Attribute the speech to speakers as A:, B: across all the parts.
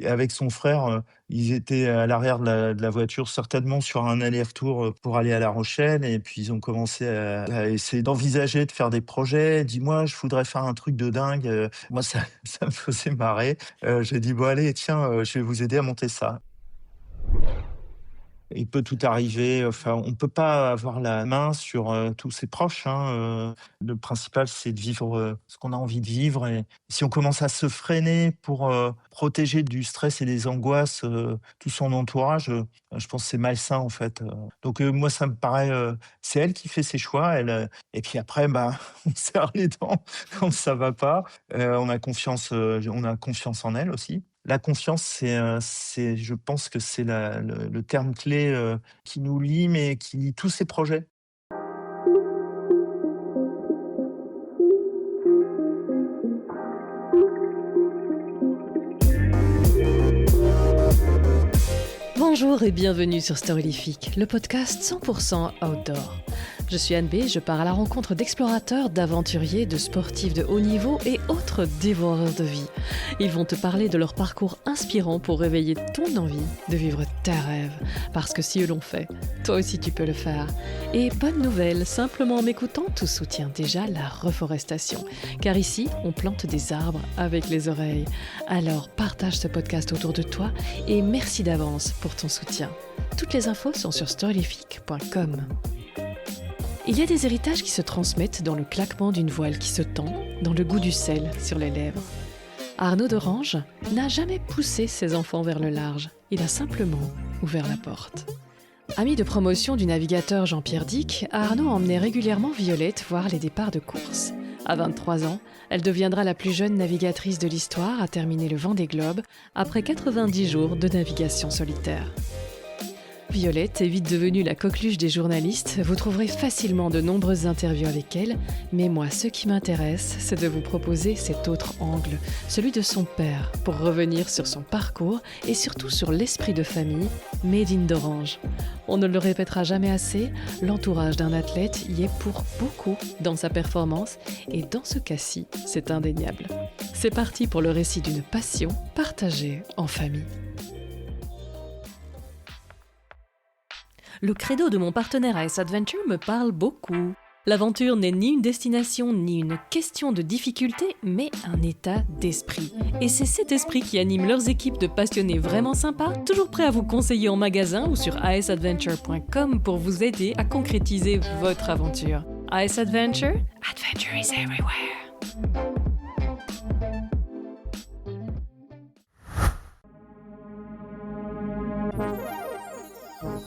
A: avec son frère, ils étaient à l'arrière de la voiture, certainement sur un aller-retour, pour aller à La Rochelle et puis ils ont commencé à essayer d'envisager de faire des projets. «Dis-moi, je voudrais faire un truc de dingue», moi ça ça me faisait marrer. J'ai dit: «Bon allez, tiens, je vais vous aider à monter ça». Il peut tout arriver, enfin, on peut pas avoir la main sur, tous ses proches, hein, le principal, c'est de vivre, ce qu'on a envie de vivre et si on commence à se freiner pour, protéger du stress et des angoisses, tout son entourage, je pense que c'est malsain, en fait, donc moi, ça me paraît, c'est elle qui fait ses choix, elle, et puis après, bah, on serre les dents quand ça va pas, on a confiance en elle aussi. La confiance, c'est je pense que c'est le terme clé, qui nous lie, mais qui lie tous ces projets.
B: Bonjour et bienvenue sur Storylifique, le podcast 100% outdoor. Je suis Anne B, je pars à la rencontre d'explorateurs, d'aventuriers, de sportifs de haut niveau et autres dévoreurs de vie. Ils vont te parler de leur parcours inspirant pour réveiller ton envie de vivre tes rêves. Parce que si eux l'ont fait, toi aussi tu peux le faire. Et bonne nouvelle, simplement en m'écoutant, tu soutiens déjà la reforestation. Car ici, on plante des arbres avec les oreilles. Alors partage ce podcast autour de toi et merci d'avance pour ton soutien. Toutes les infos sont sur storylifique.com. Il y a des héritages qui se transmettent dans le claquement d'une voile qui se tend, dans le goût du sel sur les lèvres. Arnaud d'Orange n'a jamais poussé ses enfants vers le large, il a simplement ouvert la porte. Ami de promotion du navigateur Jean-Pierre Dick, Arnaud emmenait régulièrement Violette voir les départs de course. À 23 ans, elle deviendra la plus jeune navigatrice de l'histoire à terminer le Vendée Globe après 90 jours de navigation solitaire. Violette est vite devenue la coqueluche des journalistes. Vous trouverez facilement de nombreuses interviews avec elle. Mais moi, ce qui m'intéresse, c'est de vous proposer cet autre angle, celui de son père, pour revenir sur son parcours et surtout sur l'esprit de famille, made in d'Orange. On ne le répétera jamais assez, l'entourage d'un athlète y est pour beaucoup dans sa performance et dans ce cas-ci, c'est indéniable. C'est parti pour le récit d'une passion partagée en famille. Le credo de mon partenaire Ice Adventure me parle beaucoup. L'aventure n'est ni une destination, ni une question de difficulté, mais un état d'esprit. Et c'est cet esprit qui anime leurs équipes de passionnés vraiment sympas, toujours prêts à vous conseiller en magasin ou sur iceadventure.com pour vous aider à concrétiser votre aventure. Ice Adventure, adventure is everywhere.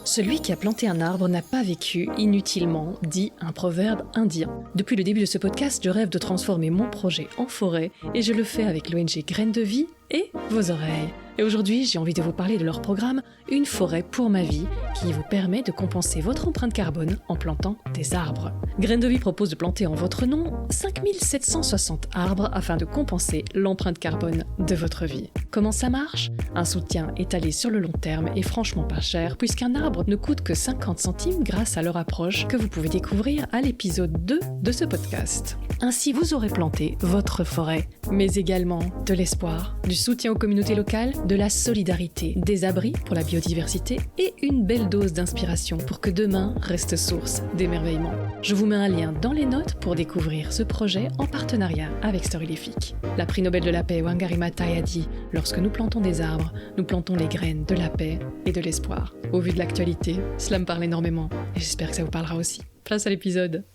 B: Celui qui a planté un arbre n'a pas vécu inutilement, dit un proverbe indien. Depuis le début de ce podcast, je rêve de transformer mon projet en forêt et je le fais avec l'ONG Graines de Vie et vos oreilles. Et aujourd'hui, j'ai envie de vous parler de leur programme Une forêt pour ma vie qui vous permet de compenser votre empreinte carbone en plantant des arbres. Graines de Vie propose de planter en votre nom 5760 arbres afin de compenser l'empreinte carbone de votre vie. Comment ça marche ? Un soutien étalé sur le long terme est franchement pas cher puisqu'un arbre ne coûte que 50 centimes grâce à leur approche que vous pouvez découvrir à l'épisode 2 de ce podcast. Ainsi, vous aurez planté votre forêt, mais également de l'espoir, du soutien aux communautés locales, de la solidarité, des abris pour la biodiversité et une belle dose d'inspiration pour que demain reste source d'émerveillement. Je vous mets un lien dans les notes pour découvrir ce projet en partenariat avec Storylifique. La prix Nobel de la paix Wangari Maathai a dit « Lorsque nous plantons des arbres, nous plantons les graines de la paix et de l'espoir ». Au vu de l'actualité, cela me parle énormément et j'espère que ça vous parlera aussi. Place à l'épisode.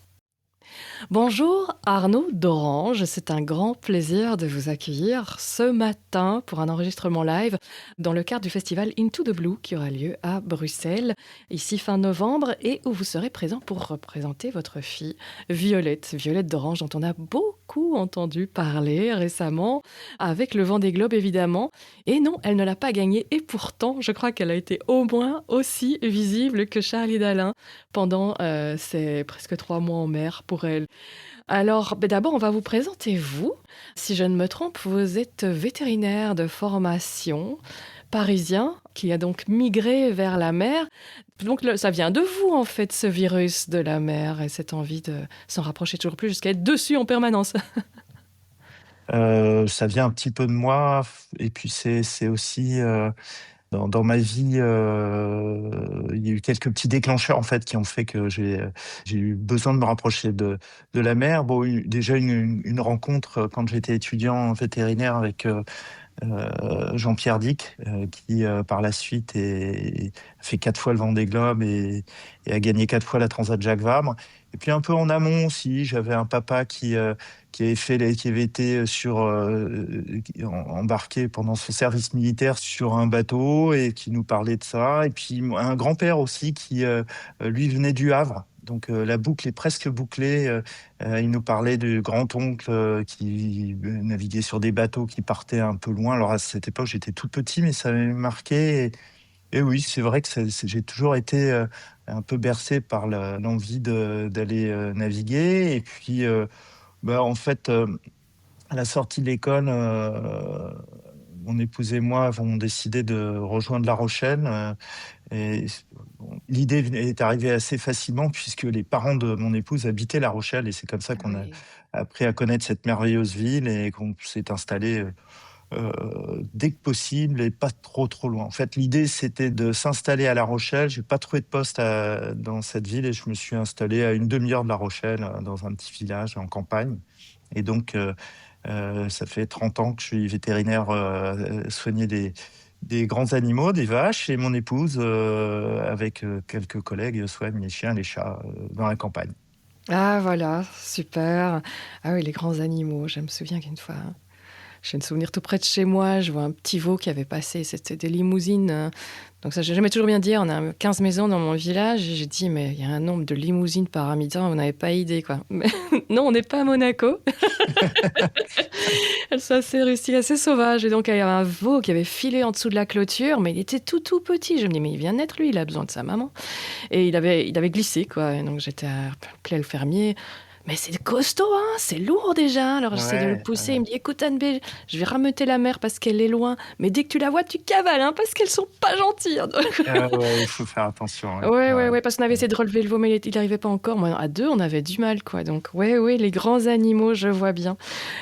B: Bonjour Arnaud d'Orange, c'est un grand plaisir de vous accueillir ce matin pour un enregistrement live dans le cadre du festival Into the Blue qui aura lieu à Bruxelles, ici fin novembre, et où vous serez présent pour représenter votre fille Violette d'Orange dont on a beaucoup entendu parler récemment, avec le Vendée Globe évidemment. Et non, elle ne l'a pas gagné et pourtant je crois qu'elle a été au moins aussi visible que Charlie Dalin pendant ces presque 3 mois en mer pour elle. Alors, d'abord, on va vous présenter vous. Si je ne me trompe, vous êtes vétérinaire de formation, parisien, qui a donc migré vers la mer. Donc, ça vient de vous, en fait, ce virus de la mer et cette envie de s'en rapprocher toujours plus jusqu'à être dessus en permanence.
A: Ça vient un petit peu de moi et puis c'est aussi, dans ma vie, il y a eu quelques petits déclencheurs, en fait, qui ont fait que j'ai eu besoin de me rapprocher de la mer. Bon, déjà une rencontre, quand j'étais étudiant vétérinaire avec, Jean-Pierre Dick, qui, par la suite a fait 4 fois le Vendée Globe et a gagné 4 fois la Transat Jacques Vabre. Et puis un peu en amont aussi, j'avais un papa qui avait été embarqué pendant son service militaire sur un bateau et qui nous parlait de ça. Et puis un grand-père aussi qui, lui, venait du Havre. Donc la boucle est presque bouclée. Il nous parlait du grand-oncle qui naviguait sur des bateaux qui partaient un peu loin. Alors à cette époque, j'étais tout petit, mais ça m'avait marqué. Et oui, c'est vrai que j'ai toujours été un peu bercé par l'envie d'aller naviguer. Et puis, en fait, à la sortie de l'école, mon épouse et moi avons décidé de rejoindre La Rochelle. Et bon, l'idée est arrivée assez facilement puisque les parents de mon épouse habitaient La Rochelle et c'est comme ça
B: Ah
A: qu'on a
B: oui.
A: appris à connaître cette merveilleuse ville et qu'on s'est installé dès que possible et pas trop trop loin. En fait, l'idée c'était de s'installer à La Rochelle. J'ai pas trouvé de poste dans cette ville et je me suis installé à une demi-heure de La Rochelle, dans un petit village en campagne. Et donc, ça fait 30 ans que je suis vétérinaire, soigner des grands animaux, des vaches, et mon épouse, avec quelques collègues, soigne les chiens, les chats, dans la campagne.
B: Ah voilà, super. Ah oui, les grands animaux. Je me souviens qu'une fois, j'ai un souvenir tout près de chez moi, je vois un petit veau qui avait passé, c'était des limousines. Donc ça, j'ai jamais toujours bien dire, on a 15 maisons dans mon village, et j'ai dit, mais il y a un nombre de limousines par habitant, vous n'avez pas idée, quoi. Mais non, on n'est pas à Monaco. Elles sont assez rustiques, assez sauvages. Et donc, il y avait un veau qui avait filé en dessous de la clôture, mais il était tout, tout petit. Je me dis, mais il vient de naître, lui, il a besoin de sa maman. Et il avait glissé, quoi. Et donc, j'étais appelé le fermier. Mais c'est costaud, hein, c'est lourd déjà. Alors j'essaie de le
A: Ouais,
B: pousser. Il
A: ouais.
B: me dit, écoute Anne-B, je vais rameuter la mère parce qu'elle est loin. Mais dès que tu la vois, tu cavales, hein, parce qu'elles sont pas gentilles.
A: Ouais, il faut faire attention, ouais.
B: Ouais, ouais,
A: Ouais.
B: ouais, parce qu'on avait essayé de relever le veau, mais il n'arrivait pas encore. Moi, à deux, on avait du mal, quoi. Donc, ouais, ouais, les grands animaux, je vois bien.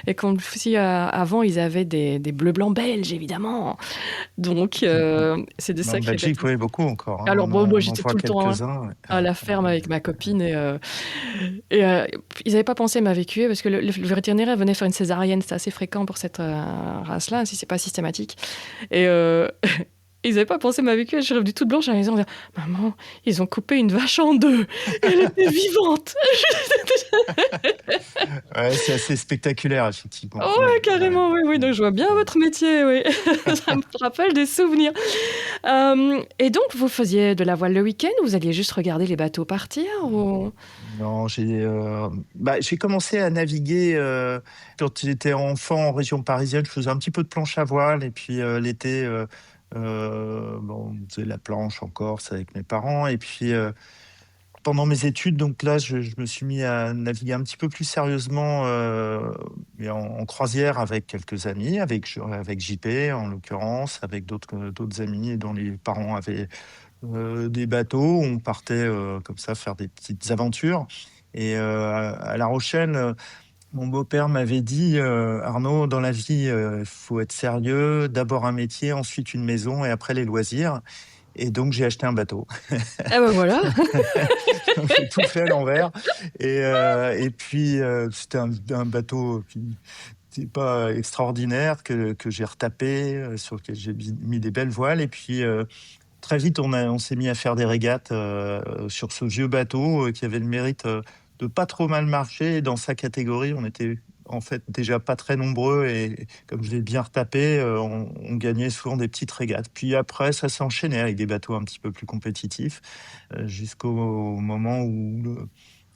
B: Et comme si avant, ils avaient des bleus blancs belges, évidemment. Donc, c'est de
A: En
B: sacrés
A: Belgique,
B: bêtes.
A: oui, beaucoup encore, hein.
B: Alors, bon, moi,
A: On en
B: j'étais
A: voit
B: tout le temps, hein,
A: quelques-uns. Ouais.
B: à la ferme avec ma copine et ils n'avaient pas pensé à m'évacuer parce que le vétérinaire venait faire une césarienne. C'était assez fréquent pour cette race-là, si c'est pas systématique. Et ils n'avaient pas pensé à m'évacuer. Je suis revenue toute blanche à la maison en disant, maman, ils ont coupé une vache en deux. Elle était vivante.
A: Ouais, c'est assez spectaculaire, effectivement.
B: Oh,
A: Ouais,
B: ouais,
A: ouais.
B: carrément, oui, oui. Donc, je vois bien votre métier, oui. Ça me rappelle des souvenirs. Et donc, vous faisiez de la voile le week-end ou vous alliez juste regarder les bateaux partir ou...
A: Non, j'ai commencé à naviguer quand j'étais enfant en région parisienne. Je faisais un petit peu de planche à voile et puis l'été, on faisait la planche en Corse avec mes parents. Et puis pendant mes études, donc là, je me suis mis à naviguer un petit peu plus sérieusement, mais en croisière avec quelques amis, avec JP en l'occurrence, avec d'autres amis dont les parents avaient des bateaux. On partait comme ça faire des petites aventures. Et à La Rochelle, mon beau-père m'avait dit, Arnaud, dans la vie, il faut être sérieux. D'abord un métier, ensuite une maison et après les loisirs. Et donc j'ai acheté un bateau.
B: Ah ben voilà.
A: J'ai tout fait à l'envers. Et puis c'était un bateau qui n'était pas extraordinaire que j'ai retapé, sur lequel j'ai mis des belles voiles. Et puis très vite, on s'est mis à faire des régates sur ce vieux bateau qui avait le mérite de pas trop mal marcher. Et dans sa catégorie, on était en fait déjà pas très nombreux et comme je l'ai bien retapé, on gagnait souvent des petites régates. Puis après, ça s'est enchaîné avec des bateaux un petit peu plus compétitifs jusqu'au moment où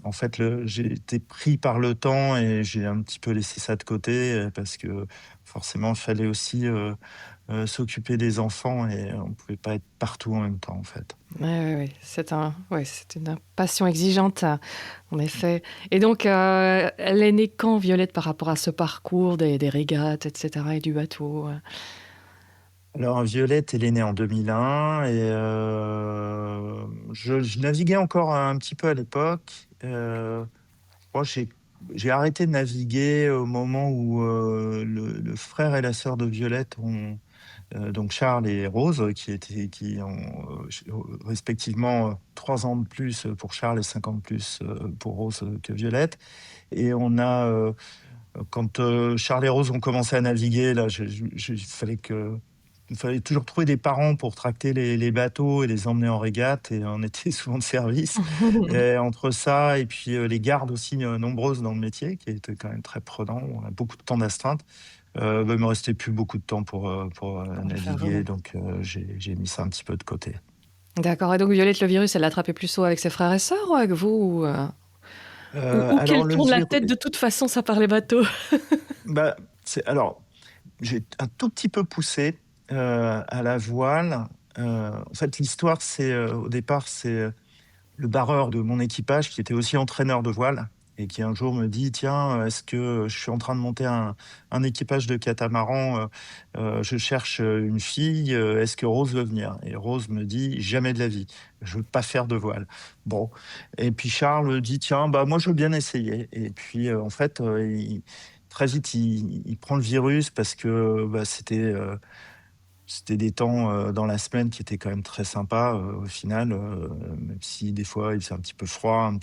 A: en fait, j'ai été pris par le temps et j'ai un petit peu laissé ça de côté parce que forcément, il fallait aussi s'occuper des enfants et on pouvait pas être partout en même temps, en fait.
B: Ouais, ouais, ouais. C'est une passion exigeante, en effet. Et donc, elle est née quand, Violette, par rapport à ce parcours des régates, etc., et du bateau
A: Alors, Violette, elle est née en 2001 et je naviguais encore un petit peu à l'époque. Je crois que j'ai j'ai arrêté de naviguer au moment où le frère et la sœur de Violette ont, donc Charles et Rose, qui ont respectivement 3 ans de plus pour Charles et 5 ans de plus pour Rose que Violette. Et on a, quand Charles et Rose ont commencé à naviguer, là, il fallait toujours trouver des parents pour tracter les bateaux et les emmener en régate, et on était souvent de service. Et entre ça et puis les gardes aussi nombreuses dans le métier, qui étaient quand même très prenants, on a beaucoup de temps d'astreinte. Il me restait plus beaucoup de temps pour
B: Pour le faire
A: naviguer,
B: vous-même.
A: donc j'ai mis ça un petit peu de côté.
B: D'accord, et donc Violette, le virus, elle l'a attrapé plus tôt avec ses frères et sœurs ou avec vous ou
A: Alors
B: qu'elle
A: le
B: tourne la
A: virus,
B: tête de toute façon, ça par les bateaux?
A: bah, alors j'ai un tout petit peu poussé à la voile. En fait, l'histoire, c'est au départ, c'est le barreur de mon équipage qui était aussi entraîneur de voile et qui un jour me dit: «Tiens, est-ce que je suis en train de monter un équipage de catamaran, je cherche une fille, est-ce que Rose veut venir?» Et Rose me dit: «Jamais de la vie, je veux pas faire de voile». Bon, et puis Charles dit: «Tiens, bah, moi je veux bien essayer». Et puis en fait, très vite, il prend le virus parce que bah, c'était des temps, dans la semaine qui étaient quand même très sympas, au final, même si des fois il faisait un petit peu froid,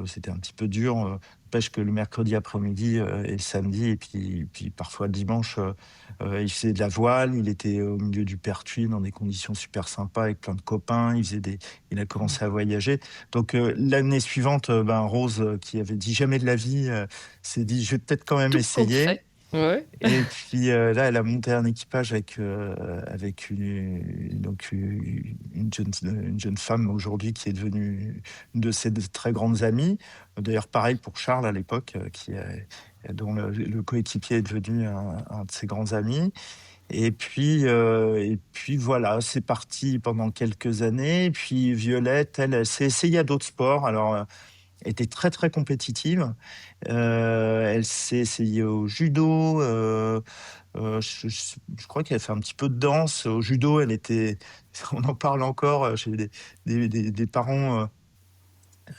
A: c'était un petit peu dur, n'empêche que le mercredi après-midi, et le samedi et puis parfois le dimanche, il faisait de la voile, il était au milieu du Pertuis dans des conditions super sympas avec plein de copains, il a commencé à voyager. Donc l'année suivante, ben Rose, qui avait dit: «Jamais de la vie», s'est dit: «Je vais peut-être quand même
B: Tout compte
A: essayer».
B: fait. Ouais.
A: Et puis, là, elle a monté un équipage avec une jeune femme aujourd'hui qui est devenue une de ses très grandes amies. D'ailleurs, pareil pour Charles à l'époque, dont le coéquipier est devenu un de ses grands amis. Et puis voilà, c'est parti pendant quelques années. Et puis Violette, elle s'est essayée à d'autres sports. Alors, elle était très, très compétitive. Elle s'est essayée au judo, je crois qu'elle a fait un petit peu de danse. Au judo, elle était on en parle encore, j'ai des parents,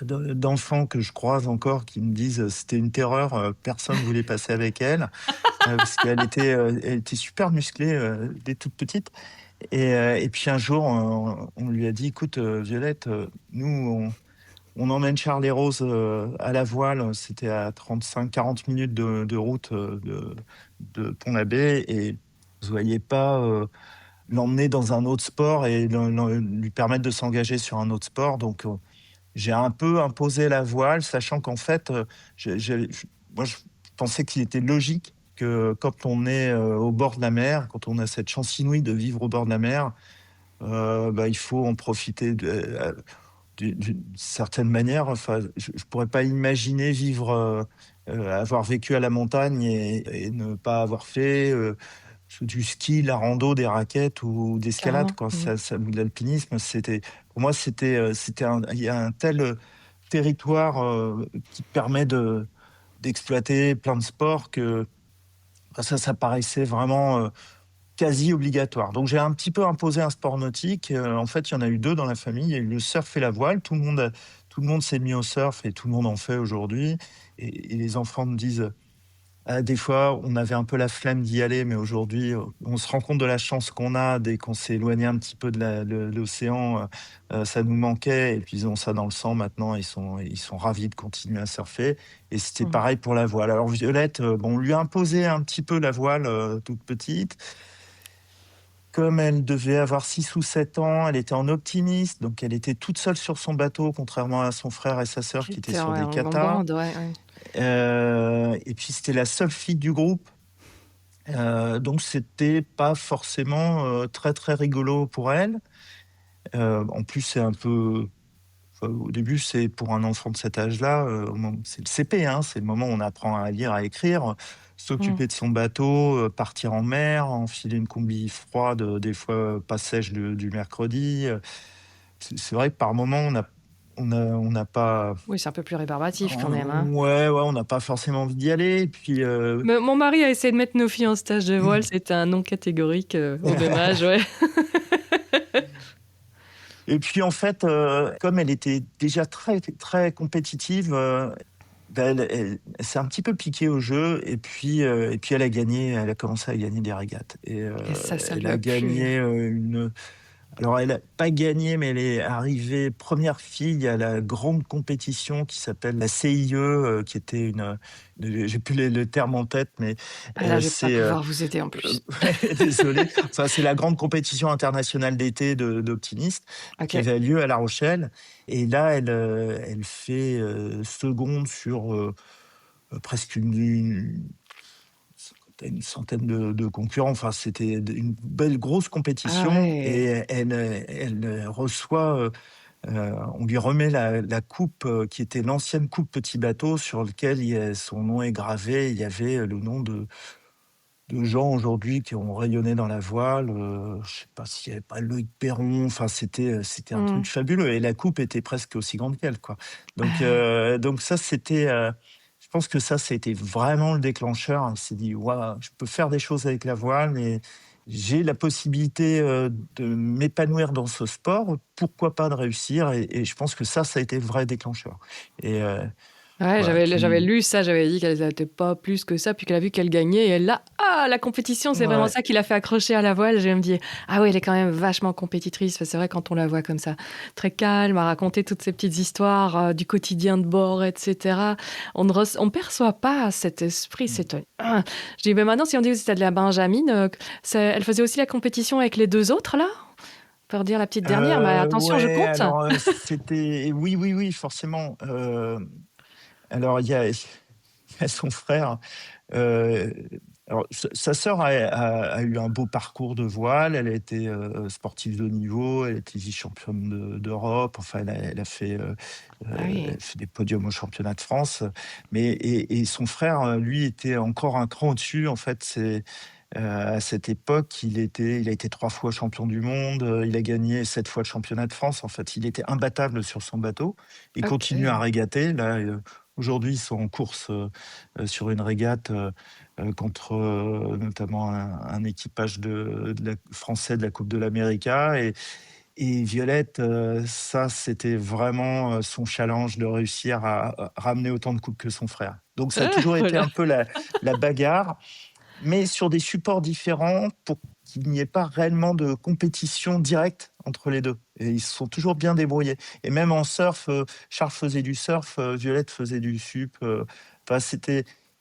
A: d'enfants que je croise encore qui me disent, «C'était une terreur, personne voulait passer avec elle», parce elle était super musclée, dès toute petite. Et puis un jour, on lui a dit: «Écoute, Violette, nous on emmène Charles et Rose, à la voile». C'était à 35-40 minutes de route, de Pont-l'Abbé, et vous voyez pas, l'emmener dans un autre sport et lui permettre de s'engager sur un autre sport. Donc j'ai un peu imposé la voile, sachant qu'en fait, moi je pensais qu'il était logique que quand on est, au bord de la mer, quand on a cette chance inouïe de vivre au bord de la mer, bah, il faut en profiter d'une certaine manière. Enfin, je pourrais pas imaginer vivre, avoir vécu à la montagne et ne pas avoir fait, du ski, la rando, des raquettes ou d'escalade,
B: Carrément.
A: quoi.
B: Mmh.
A: Ou de l'alpinisme, pour moi, il y a un tel, territoire, qui permet d'exploiter plein de sports que, bah, ça paraissait vraiment, quasi obligatoire. Donc j'ai un petit peu imposé un sport nautique. En fait, il y en a eu 2 dans la famille. Il y a eu le surf et la voile. Tout le monde s'est mis au surf et tout le monde en fait aujourd'hui. Et les enfants me disent: «Ah, des fois, on avait un peu la flemme d'y aller, mais aujourd'hui, on se rend compte de la chance qu'on a dès qu'on s'est éloigné un petit peu de l'océan, ça nous manquait», et puis ils ont ça dans le sang maintenant, ils sont ravis de continuer à surfer. Et c'était
B: Mmh.
A: pareil pour la voile. Alors Violette, bon, on lui a imposé un petit peu la voile, toute petite. Comme elle devait avoir 6 ou 7 ans, elle était en optimiste, donc elle était toute seule sur son bateau, contrairement à son frère et sa sœur
B: Qui
A: qui étaient
B: était,
A: sur
B: ouais,
A: des
B: en
A: katas.
B: bande, ouais, ouais.
A: Et puis c'était la seule fille du groupe, donc c'était pas forcément, très, très rigolo pour elle. En plus, c'est un peu, enfin, au début, c'est pour un enfant de cet âge-là, c'est le CP, hein, c'est le moment où on apprend à lire, à écrire,
B: Mmh.
A: s'occuper de son bateau, partir en mer, enfiler une combi froide, des fois pas sèche du mercredi. C'est vrai que par moment, on n'a pas,
B: Oui, c'est un peu plus rébarbatif quand même, hein.
A: ouais, on n'a pas forcément envie d'y aller. Et puis,
B: Me Mon mari a essayé de mettre nos filles en stage de voile, c'était un non catégorique, au même âge, ouais.
A: et puis en fait, comme elle était déjà très, très compétitive, Elle s'est un petit peu piquée au jeu et puis elle a commencé à gagner des régates
B: Et ça
A: elle
B: lui
A: a
B: a plu.
A: gagné, une alors elle a pas gagné, mais elle est arrivée première fille à la grande compétition qui s'appelle la CIE, qui était j'ai plus le terme en tête, mais
B: Ah là, je vais pas
A: c'est,
B: pouvoir vous aider en plus.
A: ouais, désolé. Enfin, c'est la grande compétition internationale d'été d'optimistes qui
B: OK.
A: avait lieu à La Rochelle et là, elle fait, seconde sur, presque une centaine de concurrents. Enfin, c'était une belle grosse
B: Ah
A: compétition et
B: ouais.
A: elle reçoit, on lui remet la coupe, qui était l'ancienne coupe Petit Bateau sur lequel son nom est gravé. Il y avait le nom de gens aujourd'hui qui ont rayonné dans la voile, je sais pas s'il y avait pas Loïc Perron, enfin c'était un truc
B: Mmh.
A: fabuleux et la coupe était presque aussi grande qu'elle, quoi.
B: Ah.
A: Donc ça c'était, je pense que ça a été vraiment le déclencheur. Elle s'est dit: «Waouh, je peux faire des choses avec la voile et j'ai la possibilité, de m'épanouir dans ce sport, pourquoi pas de réussir?» Et je pense que ça a été le vrai déclencheur et
B: Ouais,
A: voilà,
B: j'avais
A: puis
B: lu ça, j'avais dit qu'elles étaient pas plus que ça, puis qu'elle a vu qu'elle gagnait et là, ah, la compétition, c'est vraiment
A: ouais.
B: ça qui l'a fait accrocher à la voile. Je me dis: «Ah ouais, elle est quand même vachement compétitrice». Enfin, c'est vrai quand on la voit comme ça, très calme, à raconter toutes ces petites histoires, du quotidien de bord et cetera. On perçoit pas cet esprit,
A: Mmh.
B: je dis: «Mais maintenant, si on dit que c'était de la benjamine, c'est elle faisait aussi la compétition avec les 2 autres là? Pour dire la petite dernière, mais attention, je
A: Ouais,
B: compte».
A: alors, c'était oui, oui, oui, forcément, alors il y a son frère, heu, alors sa sœur a eu un beau parcours de voile. Elle a été, sportive de haut niveau, elle était vice-championne d'Europe, enfin elle a fait,
B: Ah oui.
A: elle fait des podiums aux championnats de France, mais son frère, lui, était encore un cran au-dessus. En fait, à cette époque, il a été 3 fois champion du monde, il a gagné 7 fois le championnat de France. En fait, il était imbattable sur son bateau. Il continue à
B: OK.
A: régater. Là, aujourd'hui, ils sont en course, sur une régate, contre, notamment un équipage de la français de la Coupe de l'América et Violette, ça, c'était vraiment, son challenge de réussir à ramener autant de coupes que son frère. Donc ça a toujours été
B: Voilà.
A: un peu la bagarre mais sur des supports différents pour qu'il n'y ait pas réellement de compétition directe entre les 2. Et ils se sont toujours bien débrouillés et même en surf, Charles faisait du surf, Violette faisait du sup, enfin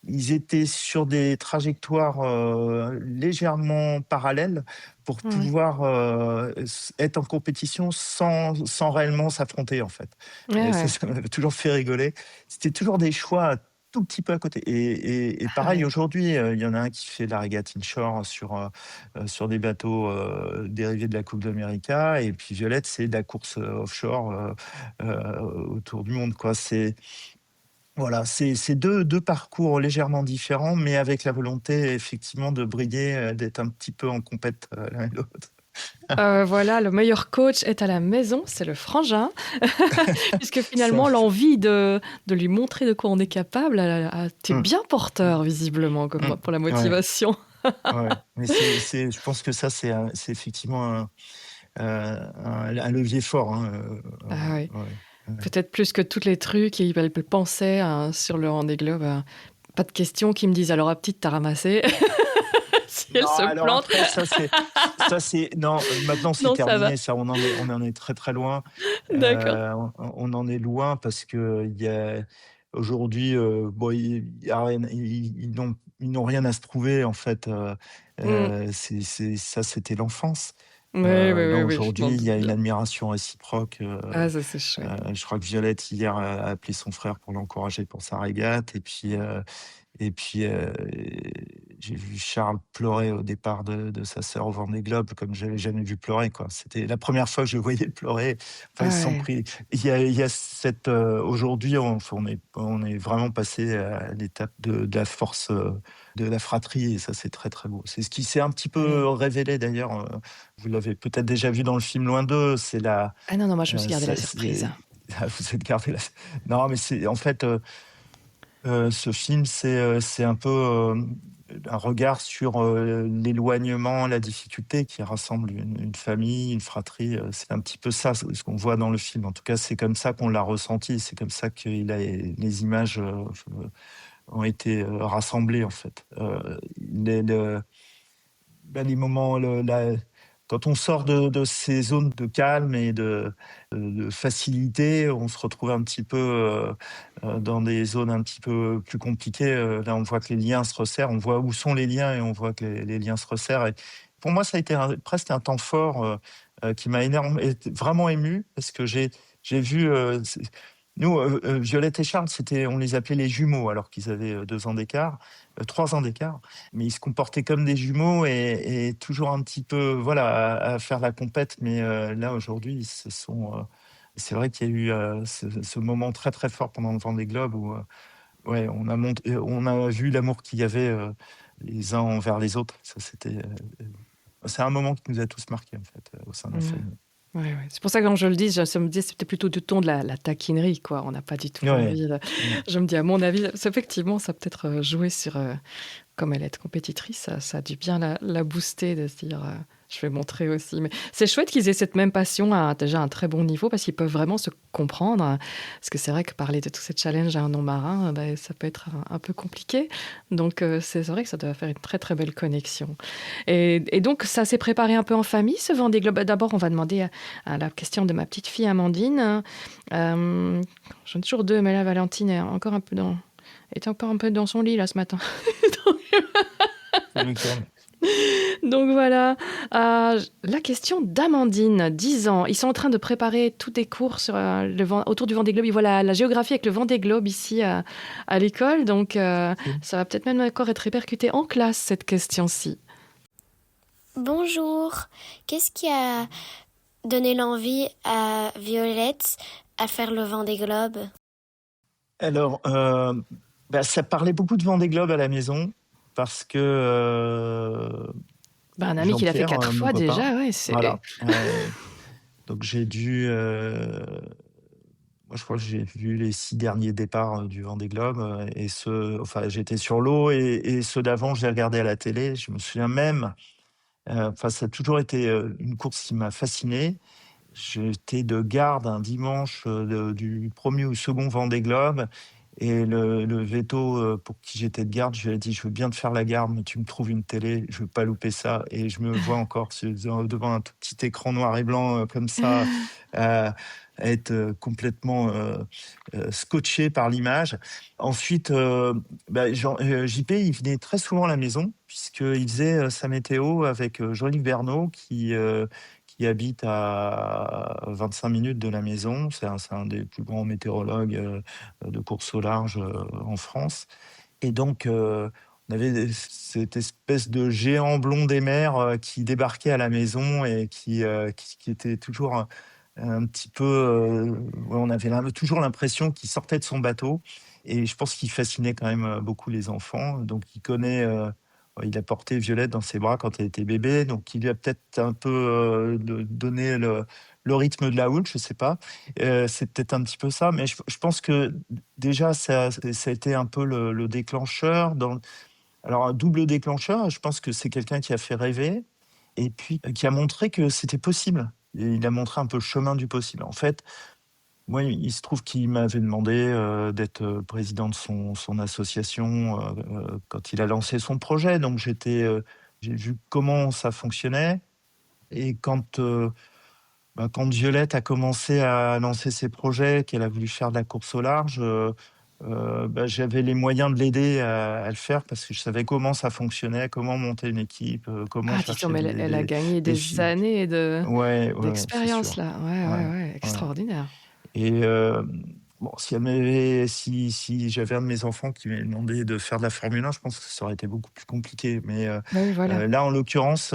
A: ils étaient sur des trajectoires, légèrement parallèles pour
B: Ouais.
A: pouvoir, être en compétition sans réellement s'affronter, en fait
B: Ouais,
A: et
B: ouais.
A: ça m'avait toujours fait rigoler. C'était toujours des choix tout petit peu à côté et
B: Ah
A: pareil
B: ouais.
A: aujourd'hui, il y en a un qui fait la régate inshore sur des bateaux, dérivés de la Coupe d'America et puis Violette, c'est de la course, offshore, autour du monde, quoi. Voilà, c'est deux parcours légèrement différents, mais avec la volonté effectivement de briller, d'être un petit peu en compète, l'un et l'autre.
B: Voilà, le meilleur coach est à la maison, c'est le frangin. Puisque
A: Ça
B: finalement, l'envie de lui montrer de quoi on est capable, tu
A: mmh,
B: bien porteur visiblement comme moi pour la
A: ouais,
B: motivation.
A: ouais, mais je pense que ça, c'est effectivement un levier fort, hein,
B: Ah oui,
A: ouais, ouais.
B: peut-être plus que tous les trucs et elle pensait, sur le Vendée Globe, pas de questions qui me disent: «Alors, la petite, tu ramassé?» Si elle
A: Non,
B: se
A: alors
B: plante,
A: après ça c'est non, maintenant c'est
B: non, ça va.
A: terminé, ça on en est très, très loin.
B: D'accord.
A: On en est loin parce qu'il y a aujourd'hui, bon, il y a rien ils n'ont rien à se prouver en fait,
B: Mmh.
A: c'est ça c'était l'enfance.
B: Oui, oui,
A: Là
B: oui, oui, je m'en
A: aujourd'hui, il y
B: doute
A: a une
B: bien.
A: admiration réciproque,
B: Ah ça, c'est chouette.
A: je crois que Violette hier a appelé son frère pour l'encourager pour sa régate et puis, j'ai vu Charles pleurer au départ de sa sœur au Vendée Globe comme j'avais jamais vu pleurer, quoi. C'était la première fois que je le voyais pleurer. Enfin,
B: Ah
A: ils se sont
B: ouais.
A: pris il y a cette, aujourd'hui, on est vraiment passé à l'étape de la force, de la fratrie et ça, c'est très, très beau. C'est ce qui s'est un petit peu
B: Oui.
A: révélé d'ailleurs, vous l'avez peut-être déjà vu dans le film Loin d'eux, c'est
B: Ah non, non, moi je me suis gardé la surprise.
A: c'est vous êtes gardé la non, mais c'est en fait, Ce film, c'est un peu, un regard sur, l'éloignement, la difficulté qui rassemble une famille, une fratrie, c'est un petit peu ça, ce qu'on voit dans le film. En tout cas, c'est comme ça qu'on l'a ressenti, c'est comme ça que les images, ont été, rassemblées, en fait. Le les moments, quand on sort de ces zones de calme et de facilité, on se retrouve un petit peu, dans des zones un petit peu plus compliquées. Là, on voit que les liens se resserrent, on voit où sont les liens et on voit que les liens se resserrent et pour moi, ça a été presque un temps fort, qui m'a vraiment ému parce que j'ai vu, nous, Violette et Charles, on les appelait les jumeaux alors qu'ils avaient, 2 ans d'écart, 3 ans d'écart, mais ils se comportaient comme des jumeaux et toujours un petit peu, voilà, à faire la compète. Mais là, aujourd'hui, c'est vrai qu'il y a eu, ce moment très, très fort pendant le Vendée Globe où, ouais, on a vu l'amour qu'il y avait, les uns envers les autres. Ça, c'est un moment qui nous a tous marqués, en fait, au sein de la
B: Ouais.
A: famille.
B: Ouais, ouais. C'est pour ça que quand je le dis, ça me dit c'était plutôt du ton de la taquinerie, quoi. On n'a pas du tout
A: Ouais,
B: envie de
A: ouais.
B: je me dis à mon avis, effectivement, ça a peut-être, joué sur, comme elle est compétitrice, ça a dû bien la booster de se dire, «Je vais montrer aussi». Mais c'est chouette qu'ils aient cette même passion à déjà un très bon niveau parce qu'ils peuvent vraiment se comprendre, parce que c'est vrai que parler de tous ces challenges à un non-marin, bah, ça peut être un peu compliqué. Donc c'est vrai que ça doit faire une très, très belle connexion et donc ça s'est préparé un peu en famille, ce Vendée Globe? Bah, d'abord, on va demander à la question de ma petite fille Amandine. J'en ai toujours 2, mais là, Valentine était encore un peu dans son lit, là, ce matin.
A: Le week-end.
B: Donc voilà, la question d'Amandine, 10 ans. Ils sont en train de préparer tous des cours sur, autour du Vendée Globe. Ils voient la géographie avec le Vendée Globe ici à l'école. Donc ça va peut-être même encore être répercuté en classe, cette question-ci.
C: Bonjour, qu'est-ce qui a donné l'envie à Violette à faire le Vendée Globe?
A: Alors, bah, ça parlait beaucoup de Vendée Globe à la maison parce que,
B: Bah, un ami qui l'a fait
A: Jean-Pierre,
B: 4
A: mon
B: fois
A: copain,
B: déjà, ouais, c'est...
A: voilà, donc j'ai dû, moi je crois que j'ai vu les 6 derniers départs, du Vendée Globe, et enfin j'étais sur l'eau et ceux d'avant, je les regardais à la télé. Je me souviens même, enfin ça a toujours été, une course qui m'a fasciné. J'étais de garde un dimanche, du 1er ou second Vendée Globe et le véto, pour qui j'étais de garde, je lui ai dit: «Je veux bien te faire la garde, mais tu me trouves une télé, je veux pas louper ça» et je me vois encore devant un tout petit écran noir et blanc, comme ça, à être, complètement, scotché par l'image. Ensuite, bah, JP, il venait très souvent à la maison puisqu'il faisait, sa météo avec, Jean-Luc Verneau qui habite à 25 minutes de la maison. C'est un des plus grands météorologues, de course au large, en France et donc on avait cette espèce de géant blond des mers, qui débarquait à la maison et qui était toujours un petit peu, ouais, on avait toujours l'impression qu'il sortait de son bateau et je pense qu'il fascinait quand même, beaucoup les enfants. Donc il a porté Violette dans ses bras quand elle était bébé, donc il lui a peut-être un peu, donné le rythme de la houle, je sais pas. C'est peut-être un petit peu ça, mais je pense que déjà ça a été un peu le déclencheur alors un double déclencheur, je pense que c'est quelqu'un qui a fait rêver et puis qui a montré que c'était possible et il a montré un peu le chemin du possible. En fait, moi, il se trouve qu'il m'avait demandé, d'être, président de son association, quand il a lancé son projet. Donc j'ai vu comment ça fonctionnait et quand Violette a commencé à lancer ses projets, qu'elle a voulu faire de la course au large, bah, j'avais les moyens de l'aider à le faire parce que je savais comment ça fonctionnait, comment monter une équipe, comment
B: Ah, dis donc,
A: chercher
B: mais elle a gagné
A: des
B: des
A: filles.
B: années
A: Ouais, ouais, ouais, c'est
B: d'expérience,
A: sûr.
B: là. Ouais,
A: Ouais,
B: ouais, ouais,
A: ouais.
B: extraordinaire.
A: Et bon, si j'avais un de mes enfants qui m'avait demandé de faire de la Formule 1, je pense que ça aurait été beaucoup plus compliqué. Mais
B: Oui, voilà.
A: là, en l'occurrence,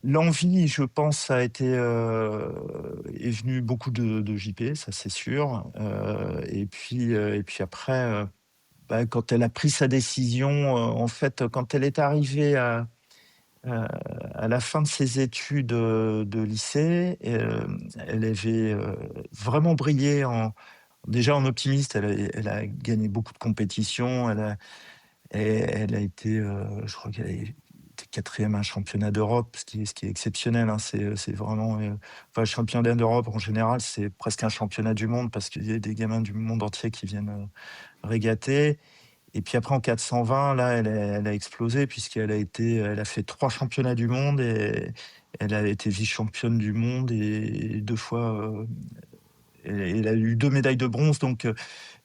A: l'envie, je pense, est venue beaucoup de JP, ça c'est sûr. Et puis après, bah, quand elle a pris sa décision, en fait, quand elle est arrivée à la fin de ses études, de lycée, elle avait, vraiment brillé Déjà en optimiste, elle a gagné beaucoup de compétitions, elle a été, je crois qu'elle a été 4e à un championnat d'Europe, ce qui est exceptionnel, hein. C'est vraiment, enfin, le championnat d'Europe en général, c'est presque un championnat du monde parce qu'il y a des gamins du monde entier qui viennent, régater. Et puis après en 420, là, elle a explosé elle a fait 3 championnats du monde et elle a été vice-championne du monde et 2 fois, elle a eu 2 médailles de bronze donc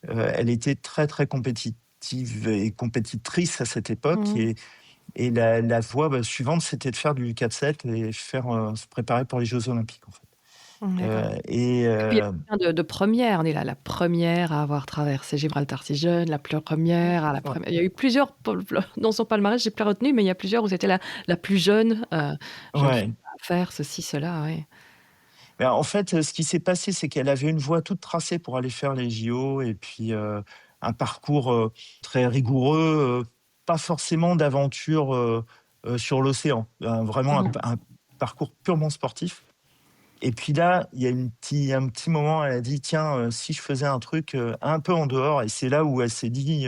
A: elle était très, très compétitive et compétitrice à cette époque
B: Mmh.
A: et la voie, bah, suivante, c'était de faire du 4-7 et se préparer pour les jeux olympiques, en fait.
B: Mmh, d'accord.
A: Et
B: Et puis il y a plein de premières. On est là, la première à avoir traversé Gibraltar si jeune, la première à la
A: ouais,
B: première. Il y a eu plusieurs dans son palmarès, j'ai pas retenu, mais il y a plusieurs où c'était la plus jeune, jeune femme
A: ouais.
B: à faire ceci, cela, ouais.
A: Bah, en fait, ce qui s'est passé, c'est qu'elle avait une voie toute tracée pour aller faire les JO et puis, un parcours, très rigoureux, pas forcément d'aventure, sur l'océan. Vraiment
B: Mmh.
A: un parcours purement sportif. Et puis là, il y a un petit moment, elle a dit: «Tiens, si je faisais un truc, un peu en dehors» et c'est là où elle s'est dit,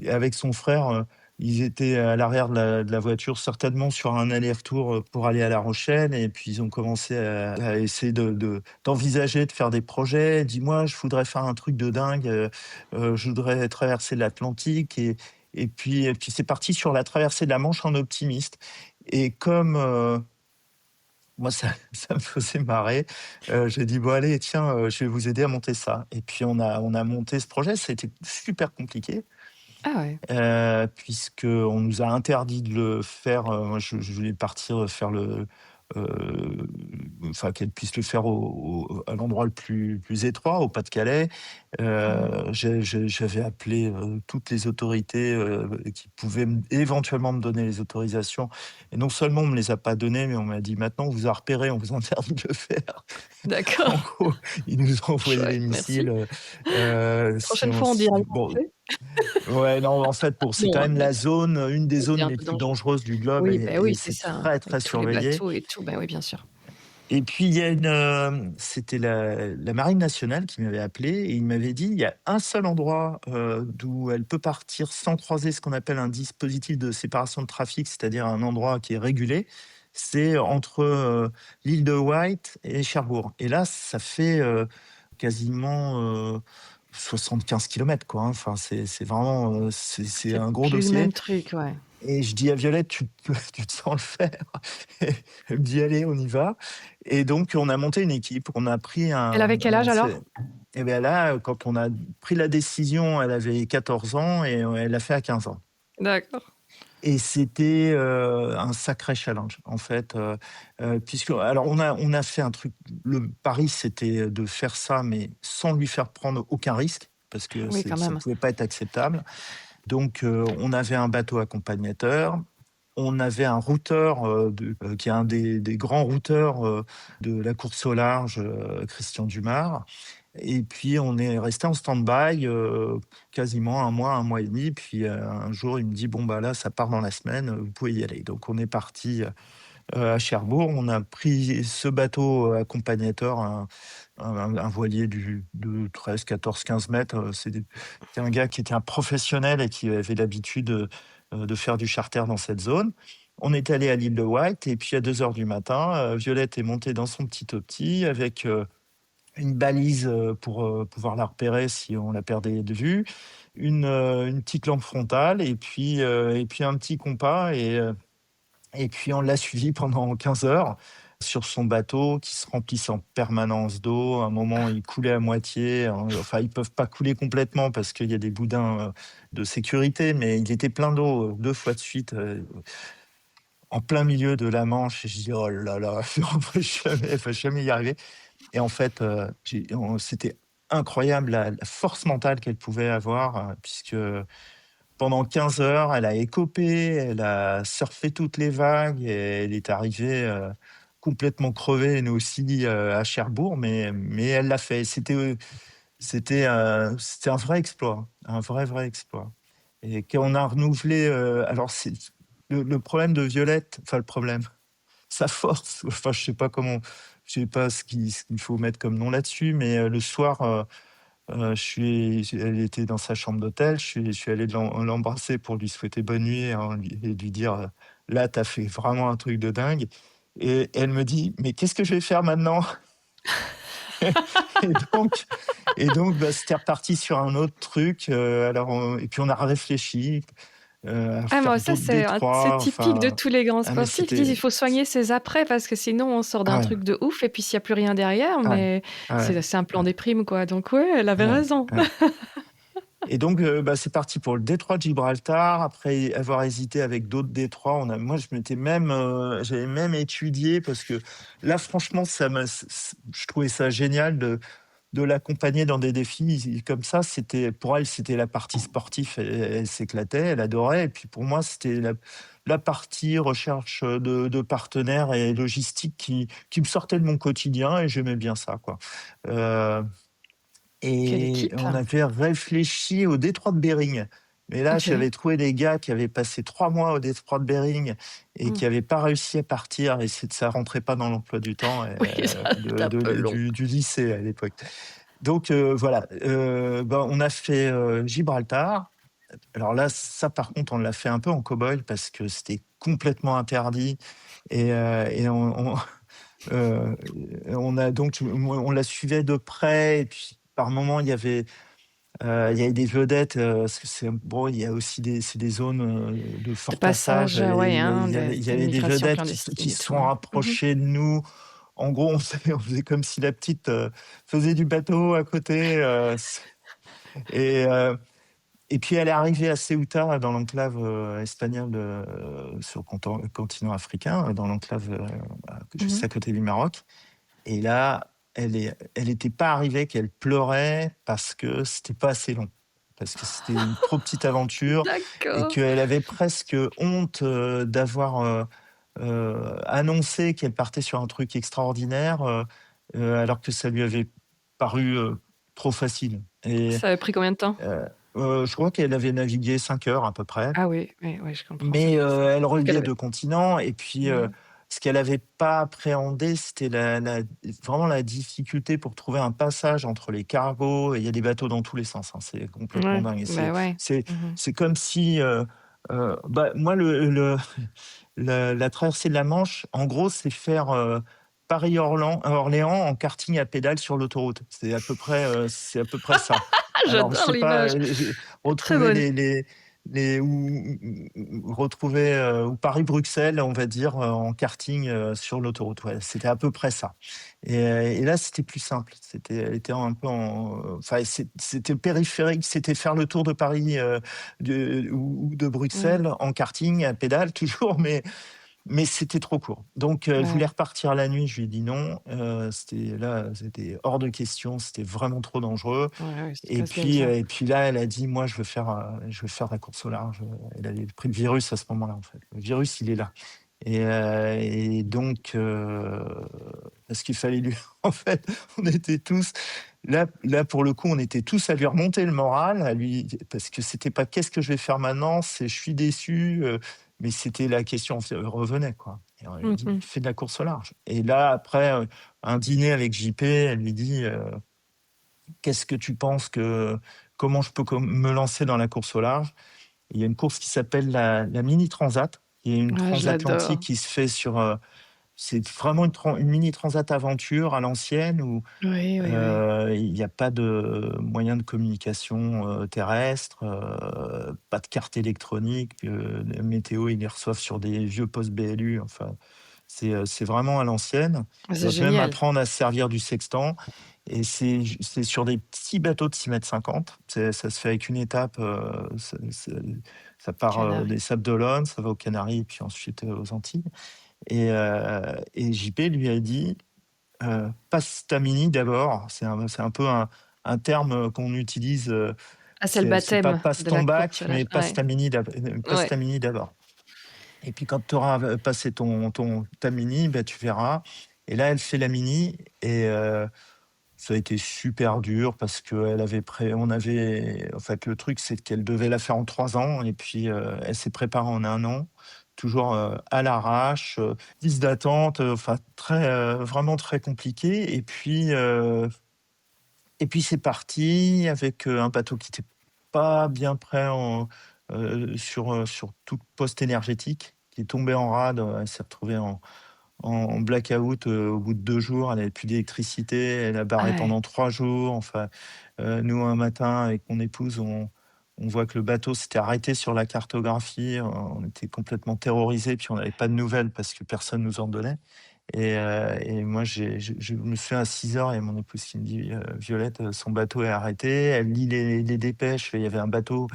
A: avec son frère, ils étaient à l'arrière de la voiture, certainement sur un aller-retour, pour aller à La Rochelle et puis ils ont commencé à essayer d'envisager de faire des projets. Elle dit: «Moi, je voudrais faire un truc de dingue, je voudrais traverser l'Atlantique» et puis c'est parti sur la traversée de la Manche en optimiste et comme, moi, ça ça me faisait marrer. J'ai dit: «Bon allez, tiens, je vais vous aider à monter ça» et puis on a monté ce projet. Ça a été super compliqué,
B: Ah ouais.
A: puisqu'on nous a interdit de le faire, moi je voulais partir faire heu, enfin qu'elle puisse le faire à l'endroit le plus étroit, au Pas-de-Calais.
B: Mmh.
A: J'avais appelé, toutes les autorités, qui pouvaient éventuellement me donner les autorisations et non seulement on me les a pas données, mais on m'a dit: «Maintenant on vous a repérés, on vous interdit de le faire». En
B: D'accord,
A: gros, ils nous ont envoyé des
B: chouette, merci.
A: missiles, si
B: Prochaine
A: on
B: fois, on
A: s
B: dira
A: bon, ouais, non, en fait, c'est quand
B: non,
A: même
B: mais
A: la zone, une des
B: c'est
A: zones
B: un
A: les
B: peu
A: plus
B: dangereux.
A: dangereuses du globe
B: Oui,
A: et
B: oui,
A: et
B: c'est
A: c'est
B: ça, hein,
A: très,
B: avec
A: très
B: tous les
A: surveillé.
B: bateaux et tout, oui, bien sûr.
A: Et puis il y a c'était la marine nationale qui m'avait appelé et il m'avait dit: «Il y a un seul endroit, d'où elle peut partir sans croiser ce qu'on appelle un dispositif de séparation de trafic, c'est-à-dire un endroit qui est régulé, c'est entre, l'île de Wight et Cherbourg» et là, ça fait, quasiment, 75 kilomètres quoi, hein. Enfin, c'est vraiment, c'est
B: C'est
A: un gros
B: plus le
A: dossier
B: même truc, ouais.
A: et je dis à Violette: Tu te sens le faire?» Elle me dit: «Allez, on y va» et donc on a monté une équipe. On a pris
B: Elle avait quel âge alors?
A: et bien là, quand on a pris la décision, elle avait 14 ans et elle l'a fait à 15 ans
B: D'accord.
A: et c'était, un sacré challenge en fait, puisque alors on a fait un truc le pari, c'était de faire ça, mais sans lui faire prendre aucun risque parce que
B: Oui, quand
A: ça
B: même.
A: pouvait pas être acceptable. Donc, on avait un bateau accompagnateur, on avait un routeur, qui est un des grands routeurs, de la course au large, Christian Dumars et puis on est resté en stand-by, quasiment un mois et demi. Puis, un jour, il me dit: «Bon, bah, là, ça part dans la semaine, vous pouvez y aller». Donc on est parti, à Cherbourg. On a pris ce bateau, accompagnateur, un voilier de 13, 14, 15 mètres. C'est un gars qui était un professionnel et qui avait l'habitude, de faire du charter dans cette zone. On est allé à l'île de Wight et puis à 2 heures du matin, Violette est montée dans son petit opti avec, une balise, pour, pouvoir la repérer si on la perdait de vue, une petite lampe frontale et puis un petit compas et puis on l'a suivi pendant 15 heures sur son bateau qui se remplissait en permanence d'eau. À un moment, il coulait à moitié, hein, enfin ils peuvent pas couler complètement parce qu'il y a des boudins, de sécurité, mais il était plein d'eau, 2 fois de suite, en plein milieu de la Manche et je dis: «Oh là là, on va jamais y arriver» et en fait, c'était incroyable la force mentale qu'elle pouvait avoir, puisque pendant 15 heures, elle a écopé, elle a surfé toutes les vagues et elle est arrivée, complètement crevée, nous aussi, à Cherbourg, mais elle l'a fait. C'était un vrai exploit, un vrai, vrai exploit et qu'on a renouvelé, alors c'est le problème de Violette, enfin le problème, sa force, enfin je sais pas ce qu'il faut mettre comme nom là-dessus, mais le soir, Elle était dans sa chambre d'hôtel, je suis allé l'embrasser pour lui souhaiter bonne nuit, hein, et lui dire, «Là, tu as fait vraiment un truc de dingue», et elle me dit: «Mais qu'est-ce que je vais faire maintenant?» et donc bah, c'était reparti sur un autre truc, alors et puis on a réfléchi, à
B: Ah,
A: faire
B: moi, ça,
A: d'autres
B: c'est
A: détroits,
B: typique de
A: enfin,
B: tous les grands
A: ah mais
B: sportifs. Ils disent: «Il
A: c'était
B: faut soigner ses après parce que sinon on sort
A: ah
B: d'un
A: ouais,
B: truc de ouf et puis s'il y a plus rien derrière»,
A: ah ouais,
B: mais
A: ah ouais,
B: c'est un plan
A: ouais,
B: déprime, quoi. Donc ouais, elle avait
A: ouais,
B: raison.
A: ouais. Et donc, bah, c'est parti pour le détroit de Gibraltar. Après avoir hésité avec d'autres détroits, moi, j'avais même étudié parce que là, franchement, je trouvais ça génial de l'accompagner dans des défis comme ça. Pour elle, c'était la partie sportive. Elle s'éclatait, elle adorait. Et puis pour moi, c'était la partie recherche de partenaires et logistique qui me sortait de mon quotidien et j'aimais bien ça, quoi. Euh,
B: Quelle
A: et
B: équipe!
A: on avait réfléchi au détroit de Bering. Mais là,
B: OK.
A: j'avais trouvé des gars qui avaient passé 3 mois au détroit de Bering et
B: Mmh.
A: qui n'avaient pas réussi à partir et ça rentrait pas dans l'emploi du temps,
B: Oui, ça c'est un peu long.
A: du lycée à l'époque. Donc voilà, bah, on a fait, Gibraltar. Alors là, ça par contre, on l'a fait un peu en cow-boy parce que c'était complètement interdit et Heu, on a donc moi, on la suivait de près et puis par moments, il y avait des vedettes, parce que bon, il y a aussi c'est des zones, de
B: De
A: fort passage
B: passage,
A: et
B: ouais, hein,
A: il y
B: de
A: avait des
B: l'immigration
A: vedettes
B: clandestine
A: qui
B: et
A: se
B: tout,
A: sont
B: ouais. Mmh.
A: rapprochées de nous. En gros, on faisait comme si la petite, faisait du bateau à côté, et heu et puis elle est arrivée à Ceuta, dans l'enclave, espagnole, sur le continent africain, dans l'enclave, juste
B: Mmh.
A: à côté du Maroc. Et là, elle était pas arrivée qu'elle pleurait parce que c'était pas assez long. Parce que c'était une trop petite aventure et
B: D'accord.
A: qu'elle avait presque honte, d'avoir, annoncé qu'elle partait sur un truc extraordinaire, alors que ça lui avait paru, trop facile et
B: Ça avait pris combien de temps?
A: heu je crois qu'elle avait navigué 5 heures à peu près.
B: Ah oui, oui, oui, je comprends,
A: Mais, elle
B: parce qu'elle
A: reliait
B: avait
A: 2 continents et puis,
B: mmh.
A: ce qu'elle avait pas appréhendé, c'était vraiment la difficulté pour trouver un passage entre les cargos et il y a des bateaux dans tous les sens, hein, c'est complètement
B: Ouais,
A: dingue et
B: bah, ouais.
A: c'est
B: Mmh.
A: c'est comme si, bah, moi la traversée de la Manche, en gros, c'est faire, Paris-Orléans en karting à pédales sur l'autoroute. C'est à peu près ça.
B: Ah,
A: Alors je
B: j'adore
A: sais pas,
B: l'image,
A: j'ai
B: très
A: retrouvé
B: bonne.
A: les retrouver, ou Paris-Bruxelles, on va dire, en karting, sur l'autoroute. Ouais, c'était à peu près ça et là, c'était plus simple. Elle était un peu enfin, c'était périphérique, c'était faire le tour de Paris, ou de
B: Mmh.
A: Bruxelles en karting à pédales toujours, mais c'était trop court. Donc elle voulait
B: Ouais,
A: repartir la nuit, je lui ai dit: «Non», c'était hors de question, c'était vraiment trop dangereux.
B: ouais, ouais, c'est casse-gueule ça.
A: Et puis là, elle a dit: «Moi, je veux faire la course au large». Elle avait pris le virus à ce moment-là, en fait. Le virus, il est là et donc parce qu'il fallait lui en fait, on était tous pour le coup, on était tous à lui remonter le moral, à lui parce que c'était pas: «Qu'est-ce que je vais faire maintenant?» C'est: «Je suis déçu», mais c'était la question revenait, quoi et on lui a
B: Mmh
A: dit: «Mais
B: mh.
A: fais de la course au large» et là, après, un dîner avec JP, elle lui dit, «Qu'est-ce que tu penses que comment je peux me lancer dans la course au large?» Il y a une course qui s'appelle la Mini Transat, qui est une
B: Ouais, je l'adore.
A: transatlantique qui se fait c'est vraiment une mini transat aventure à l'ancienne où,
B: Oui, oui, oui.
A: il n'y a pas de moyen de communication, terrestre, pas de carte électronique, la météo, ils les reçoivent sur des vieux postes BLU, enfin, c'est vraiment à l'ancienne.
B: Ah,
A: Ils
B: c'est
A: doivent même
B: génial.
A: apprendre à se servir du sextant et c'est sur des petits bateaux de 6,50 m. Ça se fait avec une étape, ça part,
B: Canaries.
A: des Sables d'Olonne, ça va aux Canaries et puis ensuite, aux Antilles et JP lui a dit, «Passe ta mini d'abord». C'est un peu un terme, qu'on utilise,
B: Ah, c'est le
A: c'est pas
B: baptême
A: passe
B: de
A: ton
B: la course
A: bac,
B: au large.
A: mais
B: Ouais,
A: passe
B: ouais.
A: ta mini d'abord et puis quand tu auras, passé ta mini, bah, tu verras et là, elle fait la mini et ça a été super dur parce qu'elle avait on avait en fait, le truc, c'est qu'elle devait la faire en 3 ans et puis, elle s'est préparée en 1 an, toujours, à l'arrache, liste d'attente, enfin vraiment très compliqué et puis, Et puis c'est parti avec, un bateau qui était pas bien prêt sur tout poste énergétique, qui est tombé en rade, elle s'est retrouvée en blackout, au bout de 2 jours. Elle avait plus d'électricité, elle a barré
B: Ouais.
A: pendant 3 jours. Enfin, nous, un matin, avec mon épouse, on voit que le bateau s'était arrêté sur la cartographie. On était complètement terrorisés, puis on n'avait pas de nouvelles parce que personne nous en donnait. Et moi, je me souviens à 6 heures, il y a mon épouse qui me dit: «Violette, son bateau est arrêté». Elle lit les dépêches, il y avait un bateau,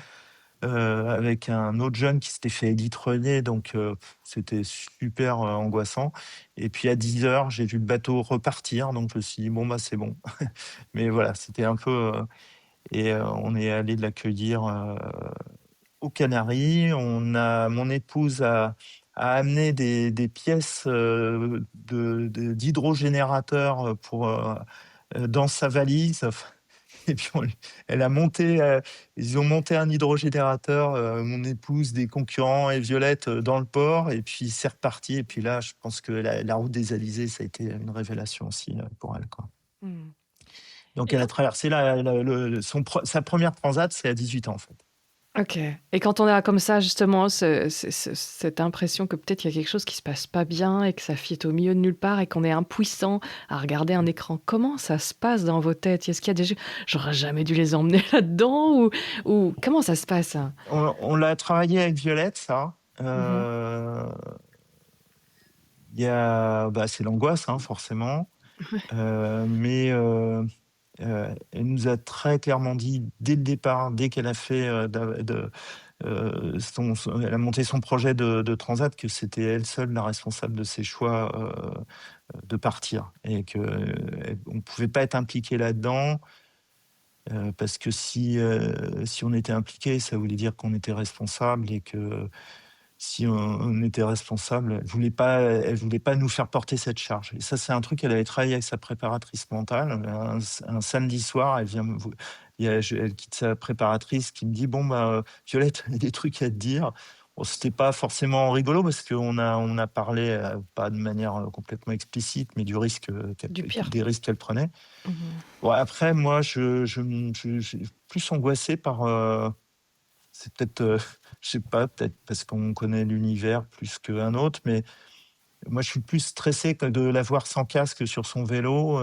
A: avec un autre jeune qui s'était fait élitreiller, donc c'était super, angoissant. Et puis à 10 heures, j'ai vu le bateau repartir, donc je me suis dit: «Bon, bah, c'est bon». Mais voilà, c'était un peu, on est allé l'accueillir, aux Canaries. Mon épouse a amené des pièces, d'hydrogénérateurs, dans sa valise. Enfin, et puis elle a monté, ils ont monté un hydrogénérateur, mon épouse, des concurrents et Violette, dans le port, et puis c'est reparti. Et puis là, je pense que la route des Alizés, ça a été une révélation aussi, pour elle, quoi.
B: Mmh.
A: Donc
B: Et
A: elle a
B: quand
A: traversé sa première transat, c'est à 18 ans, en fait.
B: OK. Et quand on a comme ça justement cette impression que peut-être il y a quelque chose qui se passe pas bien et que sa fille est au milieu de nulle part et qu'on est impuissant à regarder un écran, comment ça se passe dans vos têtes? Est-ce qu'il y a des jeux: «J'aurais jamais dû les emmener là-dedans» ou comment ça se passe?
A: On l'a travaillé avec Violette, ça.
B: Mmh.
A: Il y a bah, c'est l'angoisse, hein, forcément, mais elle nous a très clairement dit dès le départ, dès qu'elle a fait, elle a monté son projet de transat, que c'était elle seule la responsable de ses choix, de partir, et qu'on ne pouvait pas être impliqué là-dedans, parce que si on était impliqué, ça voulait dire qu'on était responsable, et que si on était responsable, elle voulait pas nous faire porter cette charge. Et ça, c'est un truc qu'elle avait travaillé avec sa préparatrice mentale. Un samedi soir, elle quitte sa préparatrice qui me dit: «Bon, bah, Violette, il y a des trucs à te dire». Bon, c'était pas forcément rigolo parce qu'on a parlé, pas de manière, complètement explicite, mais du risque,
B: Du pire.
A: des risques qu'elle prenait.
B: Mmh.
A: Bon, après, moi, j'ai plus angoissé par, c'est peut-être, je sais pas, peut-être parce qu'on connaît l'univers plus qu'un autre, mais moi, je suis plus stressé que de la voir sans casque sur son vélo,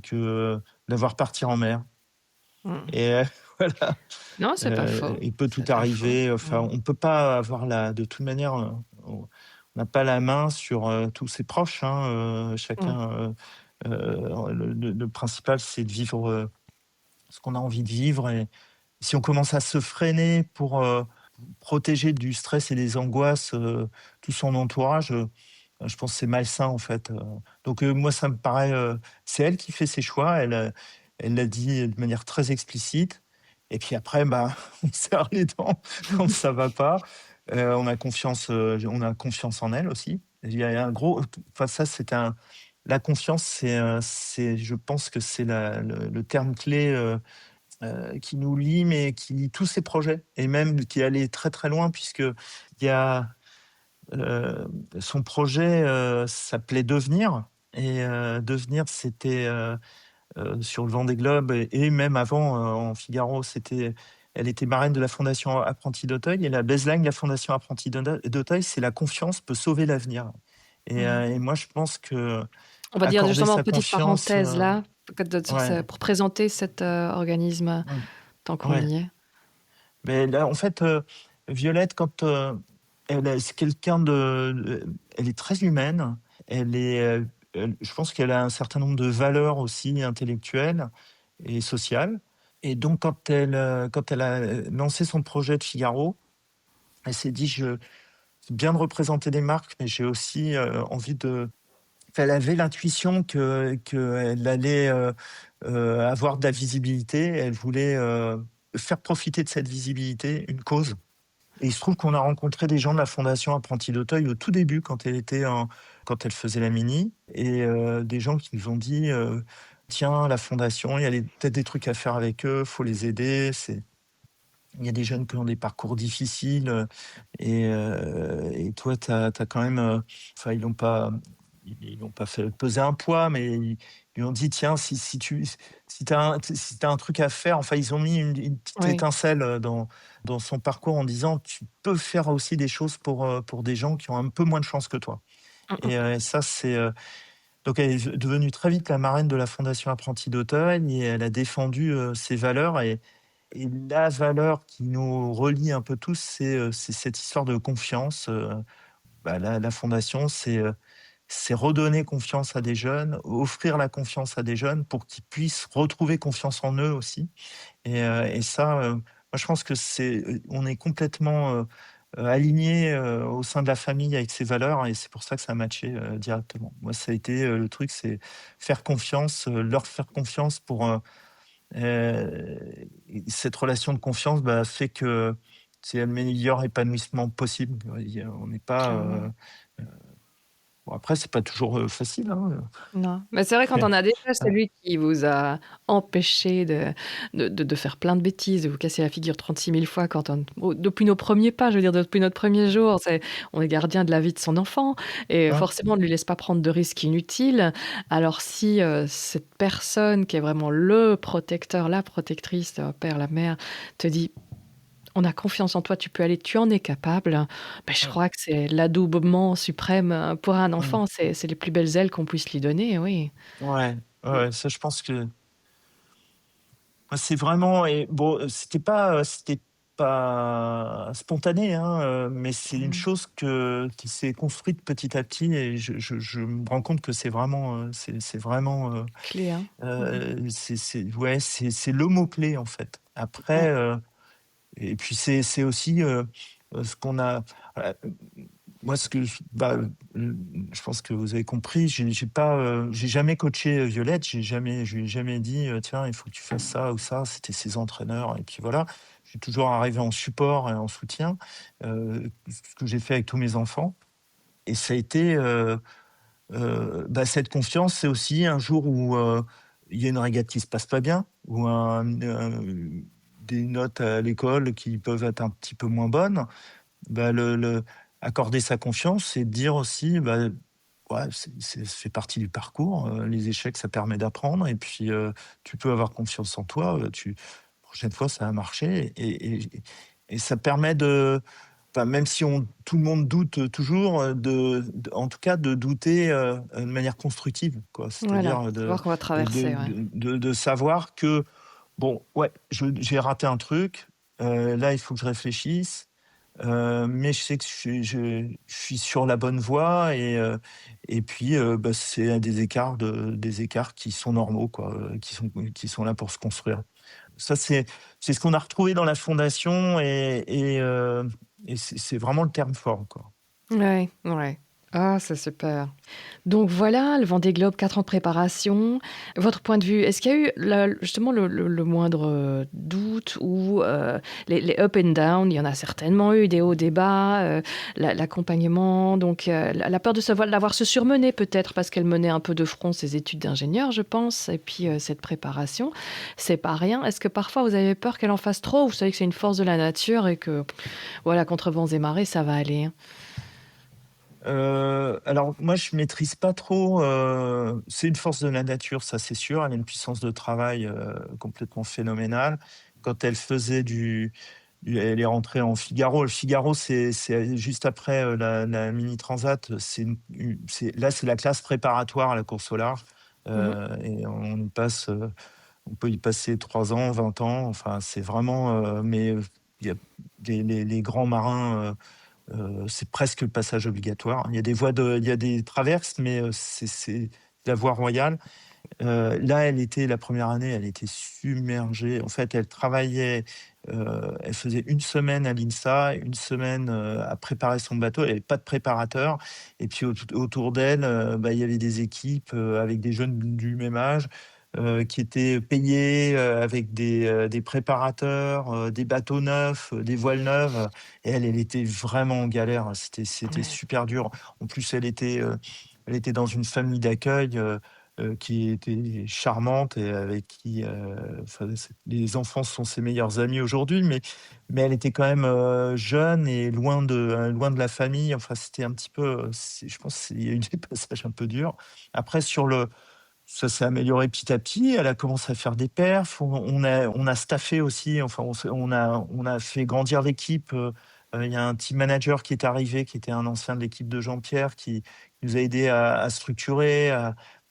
A: que de la voir partir en mer.
B: Mmh.
A: Et voilà,
B: Non, c'est pas faux,
A: il peut tout
B: c'est pas faux.
A: arriver. Enfin,
B: Mmh.
A: on peut pas avoir de toute manière, on n'a pas la main sur, tous ses proches, hein,
B: Mmh.
A: chacun, le principal, c'est de vivre, ce qu'on a envie de vivre. Et si on commence à se freiner pour, protéger du stress et des angoisses, tout son entourage, je pense que c'est malsain, en fait. Donc moi, ça me paraît, c'est elle qui fait ses choix. Elle l'a dit de manière très explicite. Et puis après, bah, on serre les dents quand ça va pas. On a confiance en elle aussi. Il y a un gros enfin ça, la confiance, je pense que c'est le terme clé, qui nous lie, mais qui lie tous ses projets, et même qui est allé très, très loin, puisque il y a, heu, son projet, s'appelait Devenir. Et Devenir, c'était, sur le Vendée Globe, et même avant, en Figaro, elle était marraine de la Fondation Apprentis d'Auteuil, et la baseline de la Fondation Apprentis d'Auteuil, c'est: «La confiance peut sauver l'avenir».
B: Mmh.
A: Et moi, je pense que
B: On va dire
A: accorder
B: justement
A: sa
B: petite
A: confiance,
B: parenthèse là, peut-être sur
A: ouais,
B: ce pour présenter cet, organisme,
A: mmh,
B: tant qu'on
A: ouais.
B: y est.
A: Mais là, en fait, Violette, quand, c'est quelqu'un elle est très humaine. Je pense qu'elle a un certain nombre de valeurs aussi intellectuelles et sociales. Et donc quand elle a, lancé son projet de Figaro, elle s'est dit: C'est bien de représenter des marques, mais j'ai aussi, envie de». Enfin, elle avait l'intuition qu'elle allait, avoir de la visibilité. Elle voulait, faire profiter de cette visibilité une cause. Et il se trouve qu'on a rencontré des gens de la Fondation Apprentis d'Auteuil au tout début, quand elle faisait la Mini, et des gens qui nous ont dit, «Tiens, la fondation, il y a peut-être des trucs à faire avec eux, faut les aider, il y a des jeunes qui ont des parcours difficiles, et toi, tu as quand même, enfin, ils l'ont pas ils n'ont pas fait peser un poids, mais ils lui ont dit: «Tiens, si tu as un truc à faire», enfin, ils ont mis une petite
B: Oui.
A: étincelle, dans son parcours en disant: «Tu peux faire aussi des choses pour des gens qui ont un peu moins de chance que toi».
B: Mmh
A: Et
B: mh.
A: ça, donc elle est devenue très vite la marraine de la Fondation Apprentis d'Automne et elle a défendu, ces valeurs et la valeur qui nous relie un peu tous, c'est cette histoire de confiance. La fondation, c'est redonner confiance à des jeunes, offrir la confiance à des jeunes pour qu'ils puissent retrouver confiance en eux aussi. Et ça, moi je pense que on est complètement, alignés, au sein de la famille avec ces valeurs et c'est pour ça que ça a matché, directement. Moi, ça a été, le truc, c'est faire confiance, leur faire confiance pour, cette relation de confiance, bah, fait que c'est le meilleur épanouissement possible. On n'est pas,
B: Clairement.
A: bon après c'est pas toujours, facile, hein,
B: Non, mais c'est vrai quand on a déjà celui qui vous a empêché de faire plein de bêtises, de vous casser la figure 36 000 fois quand depuis nos premiers pas, je veux dire depuis notre premier jour, on est gardien de la vie de son enfant et
A: ouais,
B: forcément on ne lui laisse pas prendre de risques inutiles. Alors si, cette personne qui est vraiment le protecteur, la protectrice, le père, la mère, te dit: «On a confiance en toi, tu peux aller, tu en es capable», je
A: ouais,
B: crois que c'est l'adoubement suprême, pour un
A: mmh,
B: enfant, c'est les plus belles ailes qu'on puisse lui donner, oui.
A: ouais, ouais, ça je pense que moi, c'est vraiment et bon, c'était pas spontané, hein, mais c'est une
B: Mmh.
A: chose qui s'est construite petit à petit et je me rends compte que c'est vraiment, c'est vraiment,
B: Clé, hein. Mmh.
A: c'est ouais, c'est le mot clé, en fait.
B: Ouais.
A: Après, et puis c'est aussi, ce qu'on a moi ce que je pense que vous avez compris, j'ai pas, j'ai jamais coaché, Violette, je lui ai jamais dit, «Tiens, il faut que tu fasses ça ou ça». C'était ses entraîneurs et puis voilà. Je suis toujours arrivé en support et en soutien, ce que j'ai fait avec tous mes enfants et ça a été, cette confiance, c'est aussi un jour où, il y a une régate qui se passe pas bien ou des notes à l'école qui peuvent être un petit peu moins bonnes. Le accorder sa confiance, c'est dire aussi, ouais, ça fait partie du parcours, les échecs, ça permet d'apprendre et puis, tu peux avoir confiance en toi, prochaine fois, ça va marcher et ça permet même si tout le monde doute, toujours, en tout cas de douter, de manière constructive, quoi.
B: Voilà,
A: C'est-à-dire
B: savoir qu'on va traverser, ouais.
A: de savoir que, bon, ouais, j'ai raté un truc, là, il faut que je réfléchisse. Mais je sais que je suis sur la bonne voie et puis, c'est des écarts qui sont normaux quoi, qui sont là pour se construire. Ça, c'est ce qu'on a retrouvé dans la fondation et c'est vraiment le terme fort, quoi.
B: Ouais, ouais. Ah, c'est super. Donc voilà, le Vendée Globe, 4 ans de préparation. Votre point de vue, est-ce qu'il y a eu justement le moindre doute ou les up and down? Il y en a certainement eu, des hauts, des bas, l'accompagnement, donc la peur d'avoir se surmener peut-être parce qu'elle menait un peu de front ses études d'ingénieur, je pense, et puis cette préparation, c'est pas rien. Est-ce que parfois vous avez peur qu'elle en fasse trop ou vous savez que c'est une force de la nature et que voilà, contre vents et marées, ça va aller, hein?
A: Alors moi je maîtrise pas trop, c'est une force de la nature, ça c'est sûr. Elle a une puissance de travail, complètement phénoménale. Quand elle faisait elle est rentrée en Figaro. Le Figaro c'est juste après, la Mini Transat, c'est la classe préparatoire à la course au large,
B: Mmh.
A: et on peut y passer 3 ans, 20 ans, enfin c'est vraiment, mais, il y a les grands marins, c'est presque le passage obligatoire. Il y a des traverses, mais, c'est la voie royale. Là, la première année, elle était submergée. En fait, elle travaillait, elle faisait une semaine à l'INSA, une semaine, à préparer son bateau. Elle avait pas de préparateur et puis autour d'elle, il y avait des équipes, avec des jeunes du même âge, qui étaient payés, avec des préparateurs, des bateaux neufs, des voiles neuves, et elle était vraiment en galère. C'était
B: Ouais.
A: super dur. En plus, elle était dans une famille d'accueil, qui était charmante et avec qui, les enfants sont ses meilleurs amis aujourd'hui, mais elle était quand même jeune et loin de la famille. Enfin, c'était un petit peu, je pense qu'il y a eu des passages un peu durs. Après, ça s'est amélioré petit à petit. Elle a commencé à faire des perfs. On a staffé aussi. Enfin, on a fait grandir l'équipe. Il y a un team manager qui est arrivé, qui était un ancien de l'équipe de Jean-Pierre, qui nous a aidé à structurer,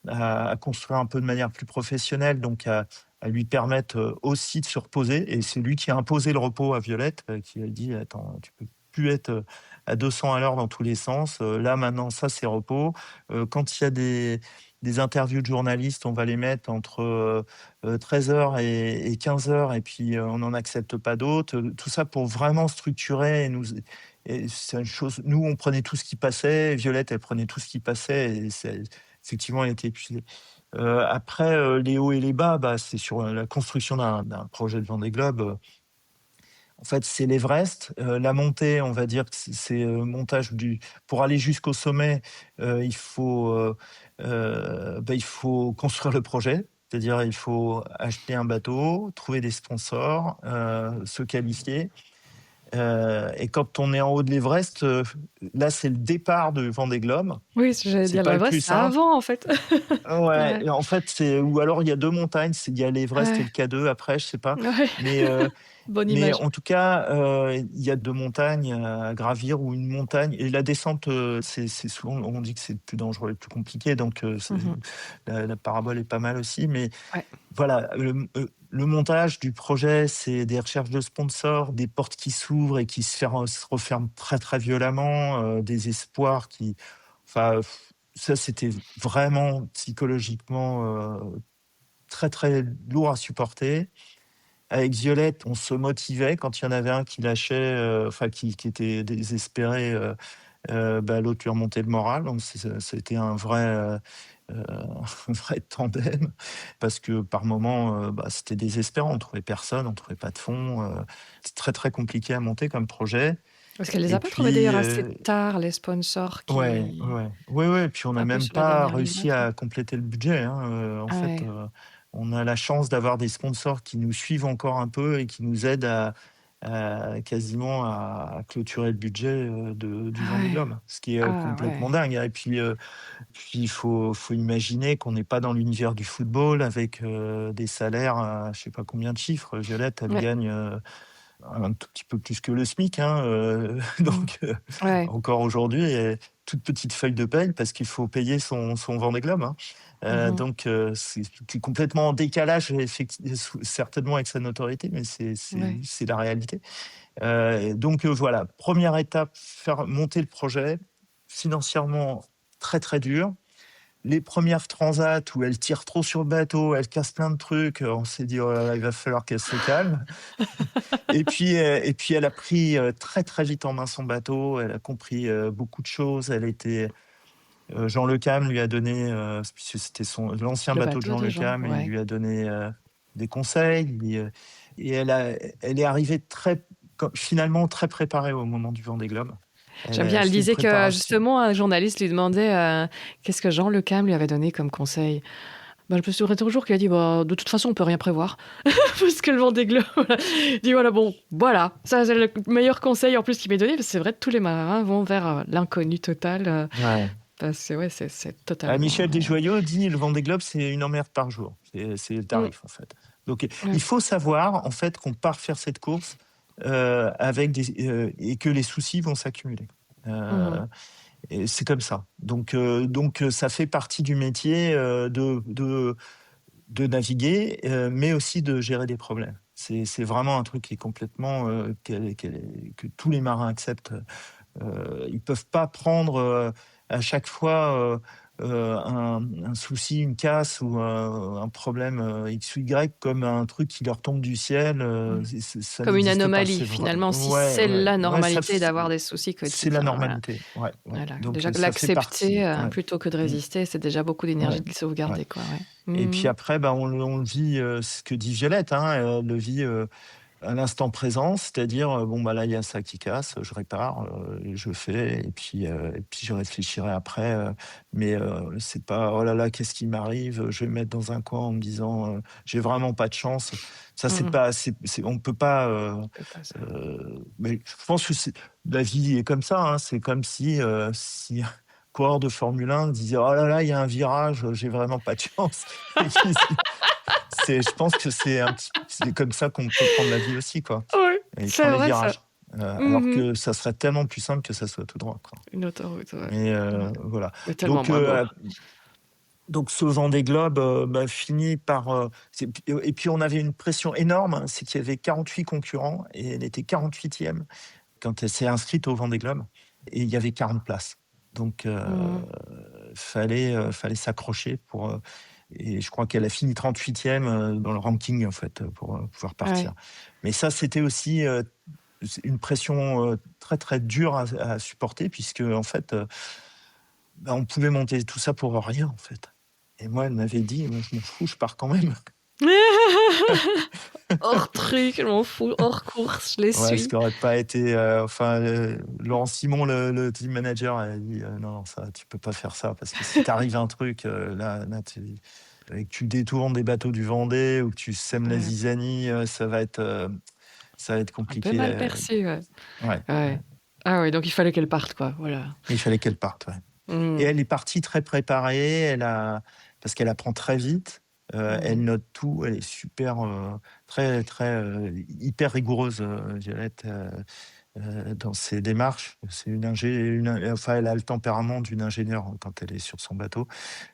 A: à construire un peu de manière plus professionnelle, donc à lui permettre aussi de se reposer. Et c'est lui qui a imposé le repos à Violette, qui a dit: «Attends, tu peux plus être à 200 à l'heure dans tous les sens. Là, maintenant, ça, c'est repos. Quand il y a des interviews de journalistes, on va les mettre entre 13h et 15h, et puis on n'en accepte pas d'autres. Tout ça pour vraiment structurer et c'est une chose. Nous, on prenait tout ce qui passait. Violette, elle prenait tout ce qui passait. Et effectivement, elle était épuisée. Après, les hauts et les bas, bah, c'est sur la construction d'un projet de Vendée Globe. En fait, c'est l'Everest. La montée, on va dire que c'est montage pour aller jusqu'au sommet, il faut construire le projet. C'est-à-dire, il faut acheter un bateau, trouver des sponsors, se qualifier. Et quand on est en haut de l'Everest, là, c'est le départ de Vendée Globe.
B: Oui, j'allais
A: C'est
B: dire
A: pas le
B: l'Everest,
A: plus
B: c'est
A: simple.
B: avant en fait.
A: Ouais,
B: Ouais,
A: et en fait, ou alors il y a 2 montagnes, il y a l'Everest et
B: ouais,
A: le K2 après, je sais pas.
B: ouais.
A: Mais,
B: Bonne
A: mais
B: image.
A: en tout cas, il y a 2 montagnes à gravir, ou une montagne, et la descente, c'est souvent, on dit que c'est le plus dangereux et le plus compliqué, donc
B: Mmh.
A: la parabole est pas mal aussi. Mais
B: Ouais.
A: voilà, le montage du projet, c'est des recherches de sponsors, des portes qui s'ouvrent et qui se referment très, très violemment, des espoirs qui, enfin, ça, c'était vraiment psychologiquement très, très lourd à supporter. Avec Violette, on se motivait quand il y en avait un qui lâchait, enfin qui était désespéré, bah, l'autre lui remontait le moral. Donc c'était un vrai, un vrai tandem, parce que par moments, bah, c'était désespérant. On trouvait personne, on trouvait pas de fonds. C'est très, très compliqué à monter comme projet.
B: Parce qu'elle les
A: Et
B: a pas trouvés
A: puis,
B: d'ailleurs assez tard, les sponsors
A: ouais,
B: qui
A: ouais. Ouais, ouais, puis on n'a
B: un peu
A: même
B: sur la
A: pas
B: dernière ligne
A: réussi
B: droite, ouais.
A: à compléter le budget, hein. En
B: Ah
A: fait,
B: ouais.
A: on a la chance d'avoir des sponsors qui nous suivent encore un peu et qui nous aident quasiment à clôturer le budget, du
B: Ah
A: Vendée
B: ouais.
A: Globe, ce qui est
B: Ah
A: complètement
B: ouais.
A: dingue, hein. Et puis il faut imaginer qu'on n'est pas dans l'univers du football avec des salaires à je sais pas combien de chiffres. Violette, elle
B: Ouais.
A: gagne un tout petit peu plus que le SMIC, hein,
B: Mmh.
A: donc
B: Ouais.
A: encore aujourd'hui, toute petite feuille de paye parce qu'il faut payer son Vendée Globe, hein.
B: Mmh.
A: Donc c'est complètement en décalage certainement avec sa notoriété, mais
B: Ouais.
A: c'est la réalité. Donc voilà, première étape, faire monter le projet, financièrement très, très dur. Les premières transats où elle tire trop sur le bateau, elle casse plein de trucs, on s'est dit: «Oh là là, il va falloir qu'elle se calme». Et puis elle a pris, très, très vite en main son bateau. Elle a compris, beaucoup de choses. Jean Le Cam lui a donné, puisque c'était l'ancien
B: Le
A: bateau de
B: bateau
A: Jean
B: de
A: Le
B: Jean,
A: Cam, il
B: ouais.
A: lui a donné, des conseils. Et elle est arrivée finalement très préparée au moment du Vendée Globe. Elle
B: J'aime
A: a
B: bien, elle
A: fait une
B: disait que
A: préparation.
B: justement un journaliste lui demandait, qu'est-ce que Jean Le Cam lui avait donné comme conseil? Bah, je me souviendrai toujours qu'il a dit: «Bah, de toute façon, on peut rien prévoir». Parce que le Vendée Globe, voilà, il dit: «Voilà, bon, voilà, ça c'est le meilleur conseil en plus qu'il m'ait donné», parce que c'est vrai, tous les marins vont vers, l'inconnu total,
A: Ouais.
B: parce que ouais, c'est
A: Ah,
B: totalement,
A: Michel Desjoyaux dit: «Le Vendée Globe, c'est une emmerde par jour». C'est le
B: mmh,
A: tarif, en fait. Donc,
B: ouais.
A: il faut savoir, en fait, qu'on part faire cette course, et que les soucis vont s'accumuler.
B: Mmh.
A: Heu et c'est comme ça. Donc, ça fait partie du métier, de naviguer, mais aussi de gérer des problèmes. C'est vraiment un truc qui est complètement, que tous les marins acceptent. Ils peuvent pas prendre, à chaque fois, un souci, une casse ou un problème, X ou Y comme un truc qui leur tombe du ciel,
B: Mmh.
A: ça
B: Comme une
A: n'existe pas.
B: anomalie finalement, si
A: Ouais,
B: c'est
A: ouais,
B: la
A: ouais,
B: normalité d'avoir des soucis
A: c'est la
B: quotidiens, voilà.
A: normalité. Ouais, ouais.
B: Voilà,
A: Donc,
B: déjà que
A: ça fait
B: l'accepter,
A: partie. Ouais.
B: plutôt que de
A: Mmh.
B: résister, c'est déjà beaucoup d'énergie
A: Ouais,
B: de le
A: ouais.
B: sauvegarder, quoi, ouais.
A: Et
B: Mmh
A: puis
B: mh.
A: après, bah, on le vit, ce que dit Violette, hein, elle le vit, à l'instant présent, c'est-à-dire, bon, bah, là, il y a ça qui casse, je répare, et je fais et puis je réfléchirai après, mais c'est pas: «Oh là là, qu'est-ce qui m'arrive?» Je vais me mettre dans un coin en me disant: «J'ai vraiment pas de chance». Ça, c'est
B: Mmh.
A: pas on peut pas,
B: C'est pas ça.
A: mais je pense que la vie est comme ça, hein. C'est comme si un coureur de Formule 1 disait: «Oh là là, il y a un virage, j'ai vraiment pas de chance» et je pense que c'est comme ça qu'on peut prendre la vie aussi, quoi.
B: Ouais,
A: Et il prend
B: c'est
A: les
B: vrai ça.
A: virages. Alors
B: Mmh.
A: que ça serait tellement plus simple que ça soit tout droit, quoi.
B: Une autoroute, ouais.
A: Mais
B: Ouais,
A: voilà.
B: mais tellement
A: Donc
B: moins beau.
A: donc ce Vendée Globe, bah, finit par, et puis on avait une pression énorme, hein, c'est qu'il y avait 48 concurrents et elle était 48e quand elle s'est inscrite au Vendée Globe et il y avait 40 places. Donc
B: Mmh.
A: fallait s'accrocher et je crois qu'elle a fini 38e, dans le ranking, en fait, pour, pouvoir partir.
B: Ouais.
A: Mais ça, c'était aussi, c'est une pression, très, très dure à supporter puisque en fait, bah, on pouvait monter tout ça pour rien, en fait. Et moi, elle m'avait dit: «Moi, je m'en fous, je pars quand même».
B: Hors truc, je m'en fous, hors course, je les
A: Ouais, ce
B: suis.
A: qui aurait pas été, enfin, Laurent Simon, le team manager, a dit: «Non, non, ça, tu peux pas faire ça parce que si t'arrive un truc, là, que tu détournes des bateaux du Vendée ou que tu sèmes la
B: Ouais,
A: zizanie, ça va être
B: un peu
A: compliqué».
B: mal perçu, ouais.
A: Ouais, ouais.
B: Ouais. Ah ouais, donc il fallait qu'elle parte, quoi, voilà.
A: Il fallait qu'elle parte, ouais. Et
B: Mmh.
A: elle est partie très préparée, parce qu'elle apprend très vite, elle
B: Mmh.
A: note tout, elle est super, très, très, hyper rigoureuse, Violette, dans ses démarches. C'est enfin, elle a le tempérament d'une ingénieure quand elle est sur son bateau.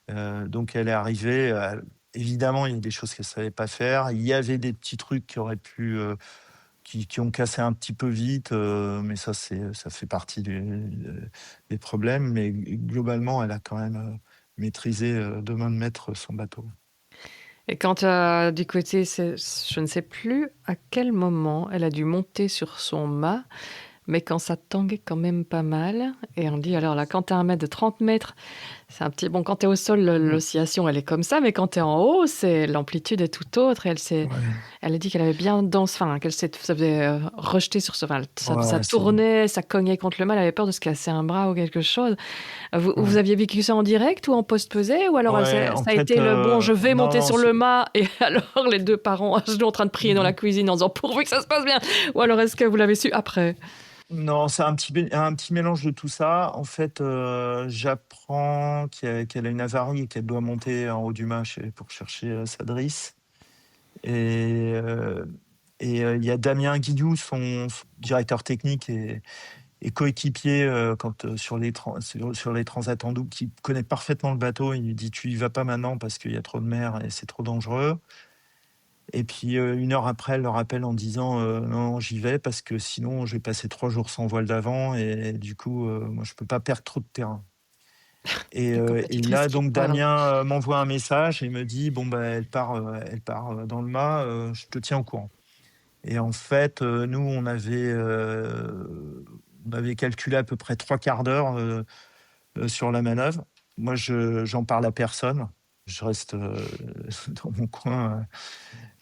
A: Donc elle est arrivée, évidemment, il y a des choses qu'elle savait pas faire. Il y avait des petits trucs qui auraient pu, qui ont cassé un petit peu vite, mais ça fait partie des problèmes. Mais globalement, elle a quand même, maîtrisé, de main de maître son bateau.
B: Et quand, du côté c'est je ne sais plus à quel moment elle a dû monter sur son mât. Mais quand ça tanguait quand même pas mal et on dit alors là, quand tu as un mètre de 30 mètres, c'est un petit bon, quand tu es au sol,
A: Mmh.
B: l'oscillation, elle est comme ça, mais quand tu es en haut, c'est l'amplitude est tout autre et
A: Ouais,
B: elle a dit qu'elle avait bien enfin, qu'elle s'est ça faisait, rejeter sur ce enfin, ça
A: ouais, c'est
B: tournait, ça cognait contre le mât, elle avait peur de se casser un bras ou quelque chose. Vous
A: ouais.
B: aviez vécu ça en direct ou en post-pesé ou alors
A: Ouais, en
B: ça a
A: fait,
B: été le: «Bon, je vais
A: non,
B: monter
A: non,
B: sur le mât» et alors les 2 parents à genoux en train de prier dans la
A: mmh
B: cuisine en disant: «Pourvu que ça se passe bien» ou alors est-ce que vous l'avez su après?
A: Non, c'est un petit mélange de tout ça. En fait, j'apprends qu'elle a une avarie et qu'elle doit monter en haut du mât pour chercher, sa drisse et il y a Damien Guillou, son directeur technique et coéquipier, quand, sur les transats en double, qui connaît parfaitement le bateau. Il lui dit: «Tu y vas pas maintenant parce qu'il y a trop de mer et c'est trop dangereux». Et puis, 1 heure après, elle le rappelle en disant, «Non, j'y vais parce que sinon je vais passer 3 jours sans voile d'avant et du coup, moi je peux pas perdre trop de terrain». Et
B: La
A: là
B: compétitrice qui
A: donc
B: parle.
A: Damien, m'envoie un message et me dit: «Bon, bah, elle part, dans le mât, je te tiens au courant». Et en fait, nous on avait calculé à peu près 3/4 d'heure, sur la manœuvre. Moi j'en parle à personne. Je reste, dans mon coin,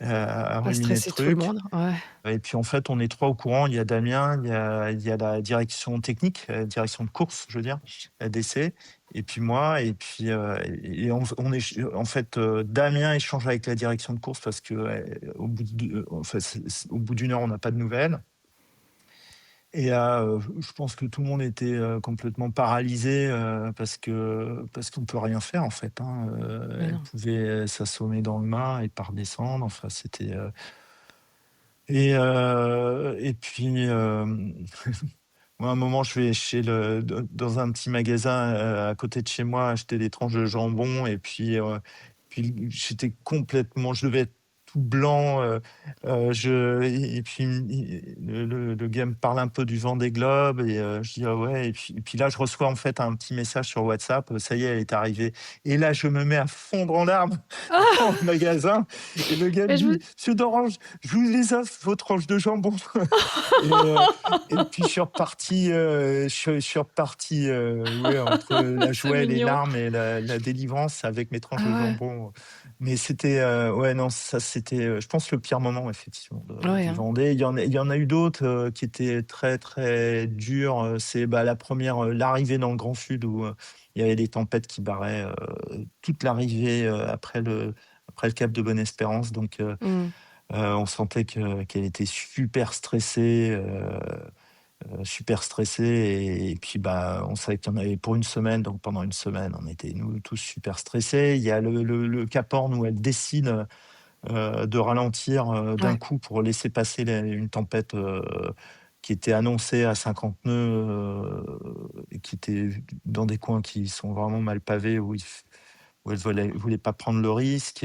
A: à
B: Pas
A: ruminer le
B: stresser tout le
A: truc.
B: monde, ouais.
A: Et puis en fait, on est 3 au courant. Il y a Damien, il y a la direction technique, direction de course, je veux dire, d'essai, et puis moi. Et puis, en fait, Damien échange avec la direction de course parce que, enfin, au bout d'une heure, on n'a pas de nouvelles. Et là, je pense que tout le monde était, complètement paralysé, parce qu'on peut rien faire en fait, hein.
B: Mais
A: Elle
B: non.
A: pouvait s'assommer dans le mât et pas redescendre. Enfin, c'était, et puis, moi, à un moment, je vais chez dans un petit magasin, à côté de chez moi, acheter des tranches de jambon. Et puis j'étais complètement, je devais être tout blanc, je et puis le gars me parle un peu du Vendée Globe et je dis: «Ah ouais», et puis là, je reçois en fait un petit message sur WhatsApp, ça y est, elle est arrivée. Et là, je me mets à fondre en larmes dans le magasin et le gars me
B: Mais je vous
A: dit: «Monsieur Dorange, je vous les offre, vos tranches de jambon». Et puis je suis reparti, ouais, entre la
B: c'est
A: joie et les
B: mignon.
A: larmes et la délivrance avec mes tranches de
B: Ah ouais.
A: jambon. Mais c'était, ouais, non, ça c'était, je pense, le pire moment effectivement
B: Ouais,
A: du
B: hein.
A: Vendée. Il y en a eu d'autres, qui étaient très, très durs, c'est, la première, l'arrivée dans le Grand Sud où, il y avait des tempêtes qui barraient, toute l'arrivée, après le cap de Bonne-Espérance donc
B: Mmh.
A: on sentait qu'elle était super stressée et puis, on savait qu'il y en avait pour une semaine, donc pendant une semaine, on était nous tous super stressés. Il y a le Cap Horn où elle décide, de ralentir, d'un
B: Ouais.
A: coup pour laisser passer une tempête, qui était annoncée à 50 nœuds, et qui était dans des coins qui sont vraiment mal pavés où elle voulait pas prendre le risque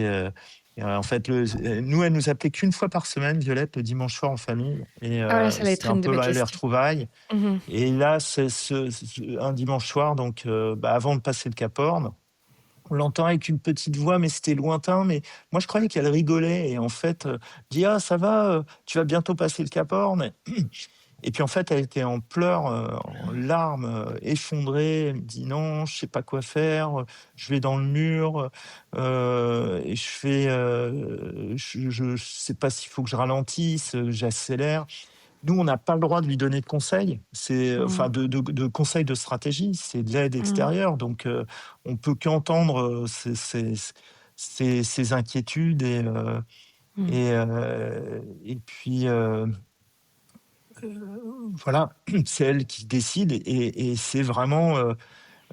A: et en fait, nous, elle nous appelait qu'une fois par semaine, Violette, le dimanche soir en famille et
B: Ah voilà, ça allait
A: c'était
B: être
A: un
B: une de
A: peu
B: mes
A: les
B: questions.
A: retrouvailles
B: Mmh.
A: et là, c'est un dimanche soir donc avant de passer le Cap Horn, on l'entend avec une petite voix, mais c'était lointain, mais moi je croyais qu'elle rigolait et en fait, dit: «Ah ça va, tu vas bientôt passer le Cap Horn» et puis en fait, elle était en pleurs, en larmes, effondrée. Elle me dit: «Non, je sais pas quoi faire, je vais dans le mur, et je fais, je sais pas s'il faut que je ralentisse, j'accélère». Nous, on n'a pas le droit de lui donner de conseils, enfin
B: Mmh.
A: de conseils de stratégie, c'est de l'aide
B: Mmh.
A: extérieure donc on peut qu'entendre, ses inquiétudes
B: Mmh.
A: et puis, voilà, c'est elle qui décide et c'est vraiment,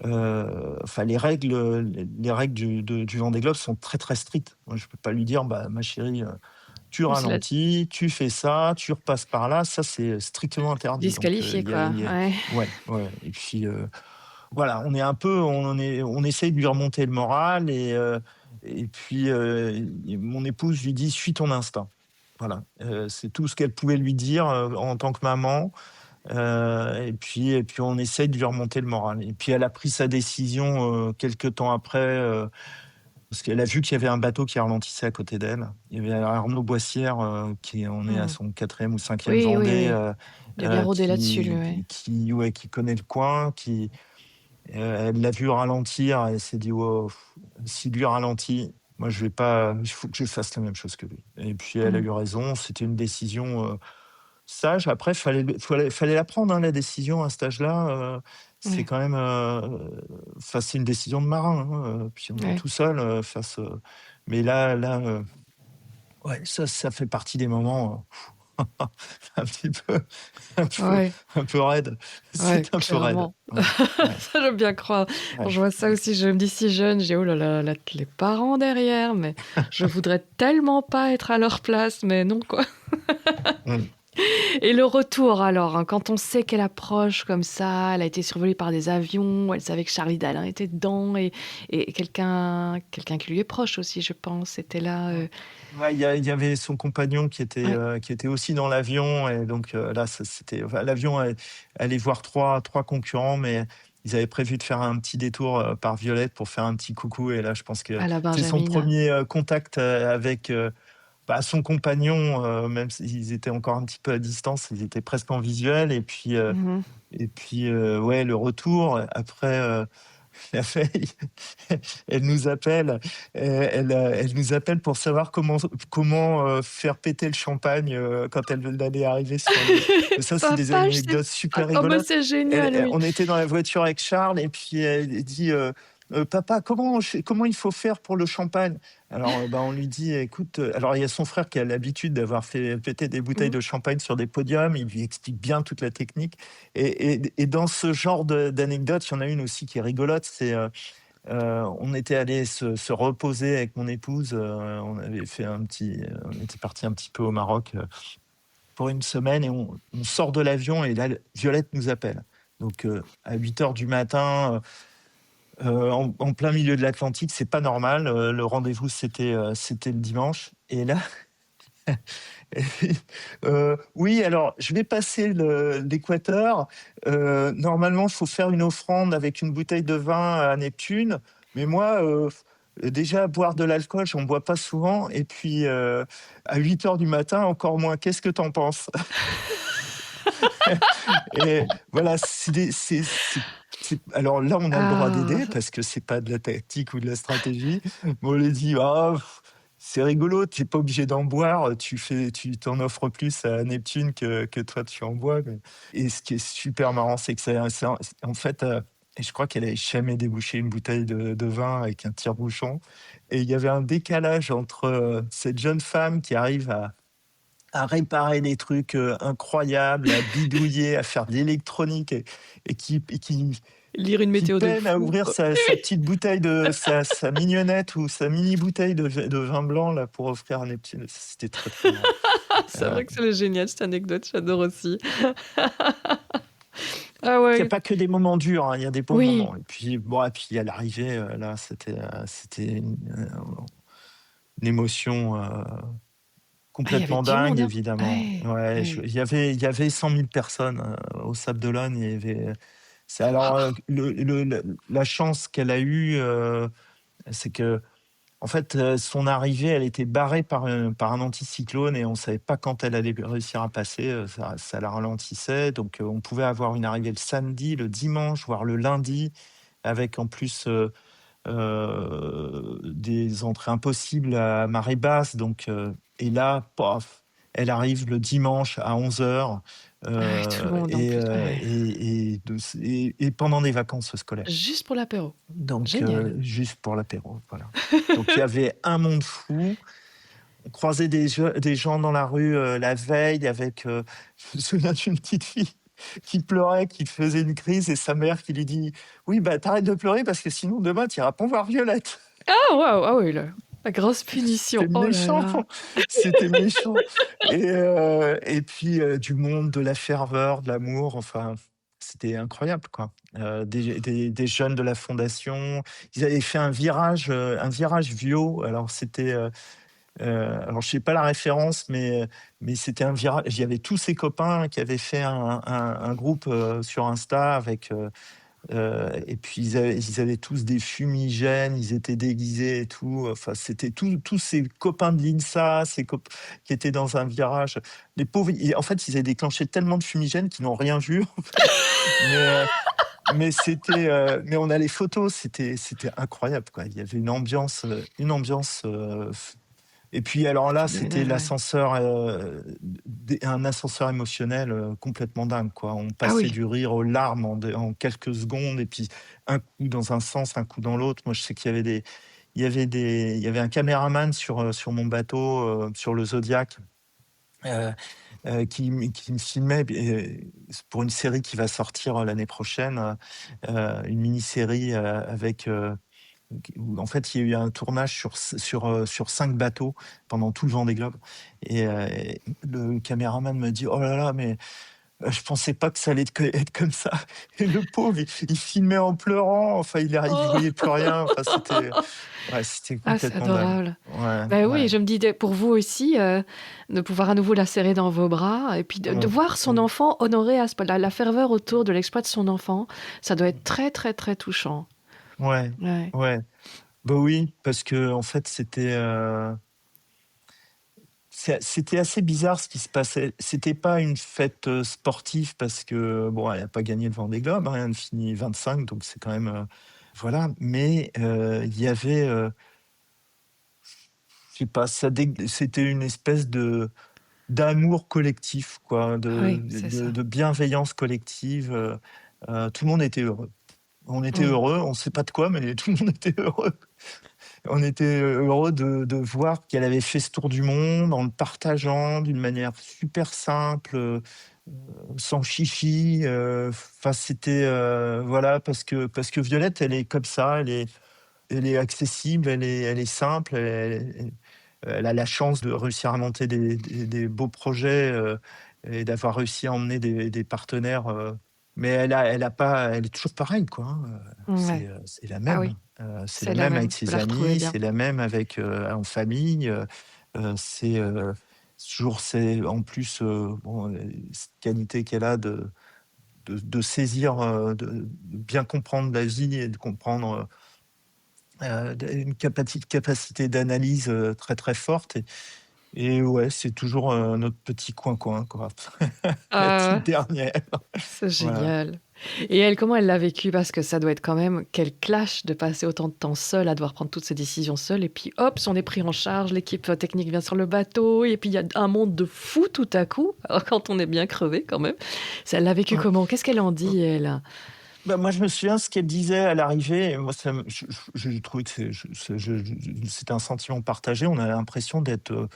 A: enfin les règles du Vendée Globe sont très, très strictes. Moi, je peux pas lui dire: «Bah, ma chérie, tu
B: Oui, c'est la
A: ralentis, tu fais ça, tu repasses par là», ça c'est strictement interdit. Donc,
B: disqualifiée,
A: il
B: quoi.
A: y a
B: Ouais.
A: ouais, ouais et puis, voilà, on essaye de lui remonter le moral et puis, mon épouse lui dit: «Suis ton instinct». Voilà, c'est tout ce qu'elle pouvait lui dire, en tant que maman, et puis on essaye de lui remonter le moral et puis elle a pris sa décision, quelque temps après, parce qu'elle a vu qu'il y avait un bateau qui ralentissait à côté d'elle. Il y avait Arnaud Boissière, on est à
B: Mmh.
A: son quatrième ou cinquième
B: Oui, oui,
A: Vendée,
B: oui. Il a bien rodé là-dessus, lui, ouais.
A: qui connaît le coin, elle l'a vu ralentir, elle s'est dit: «Wow, si lui ralentit, moi je vais pas il faut que je fasse la même chose que lui» et puis elle a
B: Mmh.
A: eu raison, c'était une décision, sage. Après fallait la prendre, hein, la décision à cet âge-là, c'est
B: Ouais,
A: quand même, enfin c'est une décision de marin, hein, puis on est
B: ouais.
A: tout seul, face, mais là, ouais, ça fait partie des moments, un petit peu un peu
B: Ouais,
A: un peu raide.
B: ouais,
A: C'est un peu raide.
B: clairement.
A: Ouais, ouais,
B: Ça, j'aime bien croire. Quand
A: ouais.
B: je vois ça aussi, je me dis si jeune, j'ai: «Oh là là, là, les parents derrière, mais je voudrais tellement pas être à leur place», mais non, quoi.
A: Mmh.
B: Et le retour alors, hein, quand on sait qu'elle approche comme ça, elle a été survolée par des avions, elle savait que Charlie Dalin était dedans et quelqu'un qui lui est proche aussi, je pense, était là,
A: Ouais, il y avait son compagnon
B: ouais.
A: qui était aussi dans l'avion et donc là, ça c'était enfin, l'avion allait voir trois concurrents, mais ils avaient prévu de faire un petit détour, par Violette pour faire un petit coucou et là, je pense que
B: À la
A: c'est son
B: Benjamine.
A: premier er contact, avec, son compagnon, même s'ils étaient encore un petit peu à distance, ils étaient presque en visuel
B: Mmh.
A: et puis, ouais, le retour après, la veille, elle nous appelle, elle nous appelle pour savoir comment faire péter le champagne, quand elle allait arriver sur le ça, c'est des
B: Papa, je sais
A: anecdotes
B: pas.
A: super
B: Oh bah,
A: rigolotes.
B: c'est
A: Elle
B: génial,
A: elle
B: oui.
A: on était dans la voiture avec Charles et puis elle dit, «Papa, comment il faut faire pour le champagne?» Alors, on lui dit: «Écoute», alors il y a son frère qui a l'habitude d'avoir fait péter des bouteilles
B: Mmh.
A: de champagne sur des podiums, il lui explique bien toute la technique et dans ce genre d'anecdotes, il y en a une aussi qui est rigolote, c'est, on était allé se reposer avec mon épouse, on était parti un petit peu au Maroc, pour une semaine et on sort de l'avion et là, Violette nous appelle. Donc, à 8 heures du matin, en plein milieu de l'Atlantique, c'est pas normal, le rendez-vous c'était le dimanche et là, oui, alors je vais passer l'équateur. Normalement, il faut faire une offrande avec une bouteille de vin à Neptune, mais moi, déjà boire de l'alcool, j'en bois pas souvent et puis, à 8 heures du matin, encore moins. Qu'est-ce que tu en penses? Et voilà, alors là, on a le droit
B: Ah,
A: d'aider parce que c'est pas de la tactique ou de la stratégie, mais on lui dit: «Ah, c'est rigolo, tu es pas obligé d'en boire, tu t'en offres plus à Neptune que toi tu en bois, mais et ce qui est super marrant, c'est que c'est en fait, et je crois qu'elle avait jamais débouché une bouteille de vin avec un tire-bouchon et il y avait un décalage entre, cette jeune femme qui arrive à réparer des trucs, incroyables, à bidouiller, à faire de l'électronique
B: Lire une
A: qui
B: météo de
A: peine à
B: fou.
A: ouvrir sa petite bouteille sa mignonnette ou sa mini bouteille de vin blanc là pour offrir à Neptune. C'était très, très marrant.
B: C'est
A: Heu,
B: vrai que c'est génial cette anecdote, j'adore aussi. Ah
A: il y a
B: ouais.
A: pas que des moments durs, hein, il y a des bons
B: Oui.
A: moments et puis bon et puis à l'arrivée, là c'était une émotion,
B: Ah, il y avait
A: complètement
B: du
A: dingue
B: monde, hein?
A: évidemment.
B: Ouais,
A: Ouais,
B: ouais.
A: il y avait 100 000 personnes, aux Sables d'Olonne. Il y avait c'est alors, la chance qu'elle a eue, c'est que en fait, son arrivée, elle était barrée par un anticyclone et on ne savait pas quand elle allait réussir à passer, ça la ralentissait donc on pouvait avoir une arrivée le samedi, le dimanche, voire le lundi avec en plus, des entrées impossibles à marée basse donc et là, paf, elle arrive le dimanche à 11h,
B: Ah ouais, tout le monde en
A: et
B: plus.
A: heu
B: Ouais.
A: et pendant des vacances scolaires.
B: Juste pour l'apéro.
A: Donc
B: Génial.
A: juste pour l'apéro, voilà. Donc il y avait un monde fou. On croisait des gens dans la rue, la veille avec, je me souviens d'une petite fille qui pleurait, qui faisait une crise et sa mère qui lui dit: «Oui, bah, tu de pleurer parce que sinon demain tu iras pas voir Violette».
B: Ah waouh! Ah oui, la grosse punition.
A: C'était
B: Oh là
A: méchant,
B: là.
A: c'était méchant et puis, du monde, de la ferveur, de l'amour, enfin, c'était incroyable, quoi. Des jeunes de la fondation, ils avaient fait un virage Vio, alors c'était, alors je sais pas la référence, mais c'était un virage. Il y avait tous ses copains qui avaient fait un groupe, sur Insta avec, et puis ils avaient tous des fumigènes, ils étaient déguisés et tout, enfin c'était tous ces copains de l'INSA, qui étaient dans un virage. Les pauvres, en fait, ils avaient déclenché tellement de fumigènes qu'ils n'ont rien vu en fait, mais mais on a les photos, c'était incroyable, quoi. Il y avait une ambiance, et puis alors là, c'était
B: Exceptionnel, ouais.
A: l'ascenseur, un ascenseur émotionnel, complètement dingue, quoi. On
B: Ah
A: passait
B: oui.
A: du rire aux larmes en quelques secondes et puis un coup dans un sens, un coup dans l'autre. Moi, je sais qu'il y avait un caméraman sur mon bateau, sur le Zodiac, heu qui me filmait c'est pour une série qui va sortir, l'année prochaine, une mini-série, avec, où en fait, il y a eu un tournage sur 5 bateaux pendant tout le Vendée Globe et le caméraman me dit: «Oh là là, mais je pensais pas que ça allait être comme ça» et le pauvre, il filmait en pleurant, enfin, il
B: Oh!
A: voyait plus rien, enfin, c'était
B: Ah, c'est
A: complètement dingue.
B: adorable.
A: Ouais,
B: Bah oui,
A: ouais.
B: je me disais pour vous aussi, de pouvoir à nouveau la serrer dans vos bras et puis de
A: Mmh,
B: voir son
A: mmh.
B: enfant honoré à ce point, la ferveur autour de l'exploit de son enfant, ça doit être très, très, très touchant.
A: Ouais,
B: Ouais.
A: ouais. Bah, oui, parce qu'en fait, c'était assez bizarre ce qui se passait. C'était pas une fête, sportive parce que, bon, elle a pas gagné le Vendée Globe, hein, elle finit 25, donc c'est quand même, voilà. Mais, il y avait, je sais pas, c'était une espèce d'amour collectif, quoi,
B: Oui, c'est ça.
A: de bienveillance collective, tout le monde était heureux. On était
B: Mmh.
A: heureux, on ne sait pas de quoi, mais tout le monde était heureux. On était heureux de voir qu'elle avait fait ce tour du monde en le partageant d'une manière super simple, sans chichi, enfin c'était, voilà parce que Violette, elle est comme ça, elle est accessible, elle est simple, elle a la chance de réussir à monter des beaux projets, et d'avoir réussi à emmener des partenaires, mais elle est toujours pareille, quoi, hein,
B: Ouais.
A: c'est la
B: Ah
A: même,
B: oui,
A: c'est
B: c'est
A: la
B: la
A: même avec
B: même, vous
A: ses
B: la retrouvez
A: amis,
B: bien.
A: c'est la même avec, en famille, c'est en plus, bon, cette qualité qu'elle a de saisir, de bien comprendre la vie et de comprendre, une capacité d'analyse, très, très forte et ouais, c'est toujours, notre petit coin-coin, quoi. La petite
B: Ah,
A: dernière,
B: c'est
A: voilà.
B: génial. Et elle, comment elle l'a vécu? Parce que ça doit être quand même quel clash de passer autant de temps seule à devoir prendre toutes ces décisions seule et puis hop, on est pris en charge, l'équipe technique vient sur le bateau et puis il y a un monde de fou tout à coup, alors quand on est bien crevé quand même. Ça, elle l'a vécu
A: Ouais.
B: comment? Qu'est-ce qu'elle en dit, elle?
A: Bah, moi, je me souviens ce qu'elle disait à l'arrivée. Et moi, j'ai trouvé que c'était un sentiment partagé. On a l'impression d'être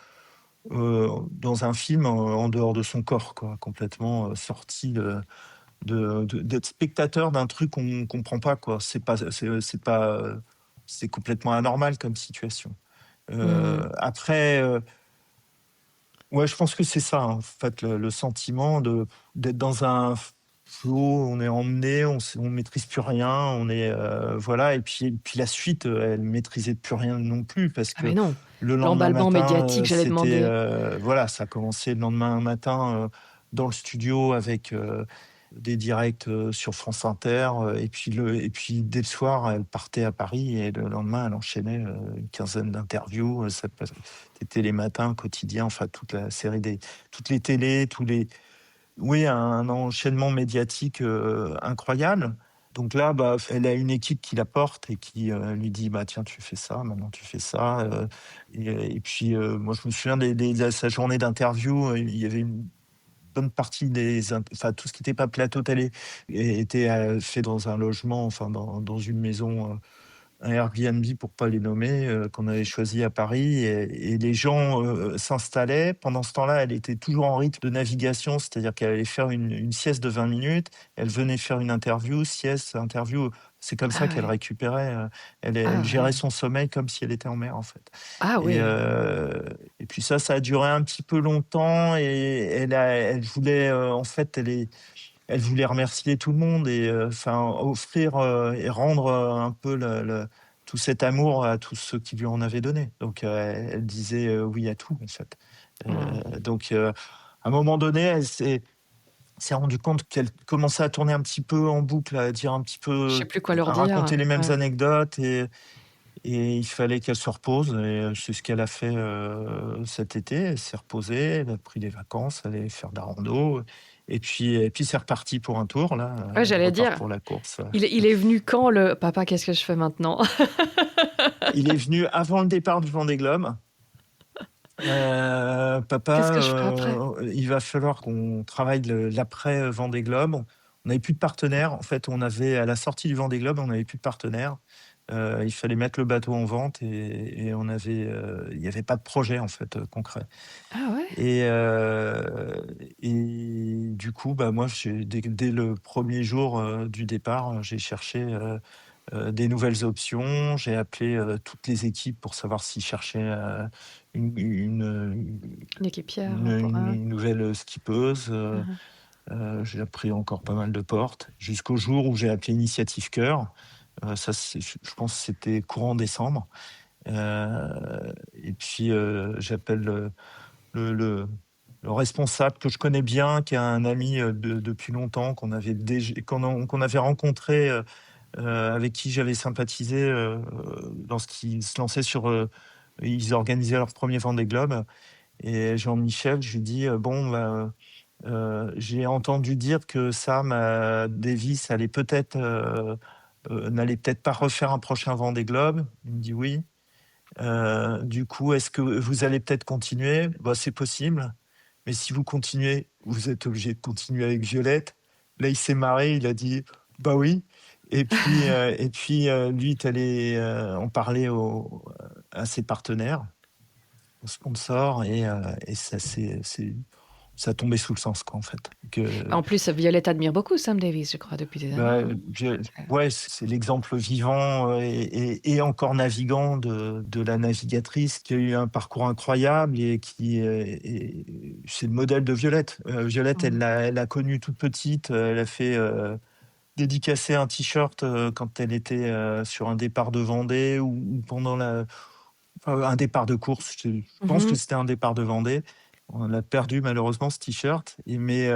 A: dans un film en dehors de son corps, quoi, complètement sorti d'être spectateur d'un truc qu'on ne comprend pas, quoi. C'est pas, c'est complètement anormal comme situation.
B: Mmh.
A: Après, ouais, je pense que c'est ça, en fait, le sentiment d'être dans un flow, on est emmené, on maîtrise plus rien, on est, voilà. Et puis la suite, elle maîtrisait plus rien non plus parce
B: Ah
A: que
B: mais non,
A: le lendemain
B: l'emballement
A: matin,
B: médiatique, j'allais
A: c'était,
B: demander.
A: voilà, ça a commencé le lendemain matin, dans le studio avec, des directs, sur France Inter, et puis dès le soir, elle partait à Paris et le lendemain, elle enchaînait, une quinzaine d'interviews, ça passe c'était les matins quotidiens, enfin toute la série toutes les télés, tous les oui, un enchaînement médiatique, incroyable. Donc là, bah, elle a une équipe qui la porte et qui, lui dit: «Bah, tiens, tu fais ça, maintenant tu fais ça», et puis, moi, je me souviens de sa journée d'interview, il y avait une bonne partie enfin, tout ce qui était pas plateau télé était, fait dans un logement, enfin, dans une maison, un Airbnb pour pas les nommer, qu'on avait choisi à Paris, et les gens, s'installaient. Pendant ce temps-là, elle était toujours en rythme de navigation, c'est-à-dire qu'elle allait faire une sieste de 20 minutes, elle venait faire une interview, sieste, interview. C'est comme ça
B: Ah
A: qu'elle
B: ouais,
A: récupérait, elle
B: ah
A: gérait
B: ouais,
A: son sommeil comme si elle était en mer, en fait.
B: ah
A: et
B: ouais.
A: heu et puis ça a duré un petit peu longtemps, et elle voulait, en fait, elle voulait remercier tout le monde et enfin offrir, et rendre, un peu le tout cet amour à tous ceux qui lui en avaient donné. Donc elle disait, oui à tout, en fait.
B: Mmh.
A: Donc à un moment donné, elle s'est rendue compte qu'elle commençait à tourner un petit peu en boucle, à dire un petit
B: Je
A: peu,
B: sais plus quoi leur
A: à
B: dire.
A: raconter les mêmes
B: Ouais.
A: anecdotes, et il fallait qu'elle se repose, et c'est ce qu'elle a fait, cet été. Elle s'est reposée, elle a pris des vacances, elle allait faire de la rando, et puis c'est reparti pour un tour là,
B: Ouais,
A: elle
B: j'allais
A: repart
B: dire,
A: pour la course.
B: il est venu quand le: «Papa, qu'est-ce que je fais maintenant?»
A: Il est venu avant le départ du Vendée Globe.
B: Qu'est-ce
A: «Papa,
B: que je fais après?
A: il va falloir qu'on travaille l'après Vendée Globe». On n'avait plus de partenaires. En fait, on avait, à la sortie du Vendée Globe, on n'avait plus de partenaires. Il fallait mettre le bateau en vente, et il y avait pas de projet, en fait, concret.
B: Ah ouais?
A: Et du coup, bah, moi, dès le premier jour, du départ, j'ai cherché, des nouvelles options. J'ai appelé, toutes les équipes pour savoir s'ils cherchaient, une,
B: Une équipière,
A: une
B: pour
A: une une nouvelle, skippeuse.
B: Mmh mh.
A: J'ai appris encore pas mal de portes, jusqu'au jour où j'ai appelé Initiative Cœur. Ça, je pense que c'était courant décembre. Et puis, j'appelle le responsable que je connais bien, qui est un ami, depuis longtemps, qu'on avait rencontré, avec qui j'avais sympathisé, lorsqu'ils se lançaient ils organisaient leur 1er Vendée Globe. Et Jean-Michel, je lui dis: «Bon, bah, j'ai entendu dire que Sam, Davis n'allait peut-être pas refaire un prochain Vendée Globe». Il me dit: «Oui». Du coup, est-ce que vous allez peut-être continuer? Bah, c'est possible, mais si vous continuez, vous êtes obligé de continuer avec Violette. Là, il s'est marré, il a dit: «Bah oui», et puis, lui est allé, en parler à ses partenaires, aux sponsors, et ça a tombé sous le sens, quoi, en fait.
B: En plus, Violette admire beaucoup Sam Davis, je crois, depuis des années,
A: Bah,
B: hein?
A: ouais, c'est l'exemple vivant, et encore navigant de la navigatrice qui a eu un parcours incroyable, et qui, c'est le modèle de Violette. Violette,
B: Mmh.
A: elle l'a connue toute petite, elle a fait, dédicacer un t-shirt, quand elle était, sur un départ de Vendée, ou pendant enfin, un départ de course. Je
B: Mmh
A: pense que
B: mh.
A: c'était un départ de Vendée. On l'a perdu malheureusement, ce t-shirt, mais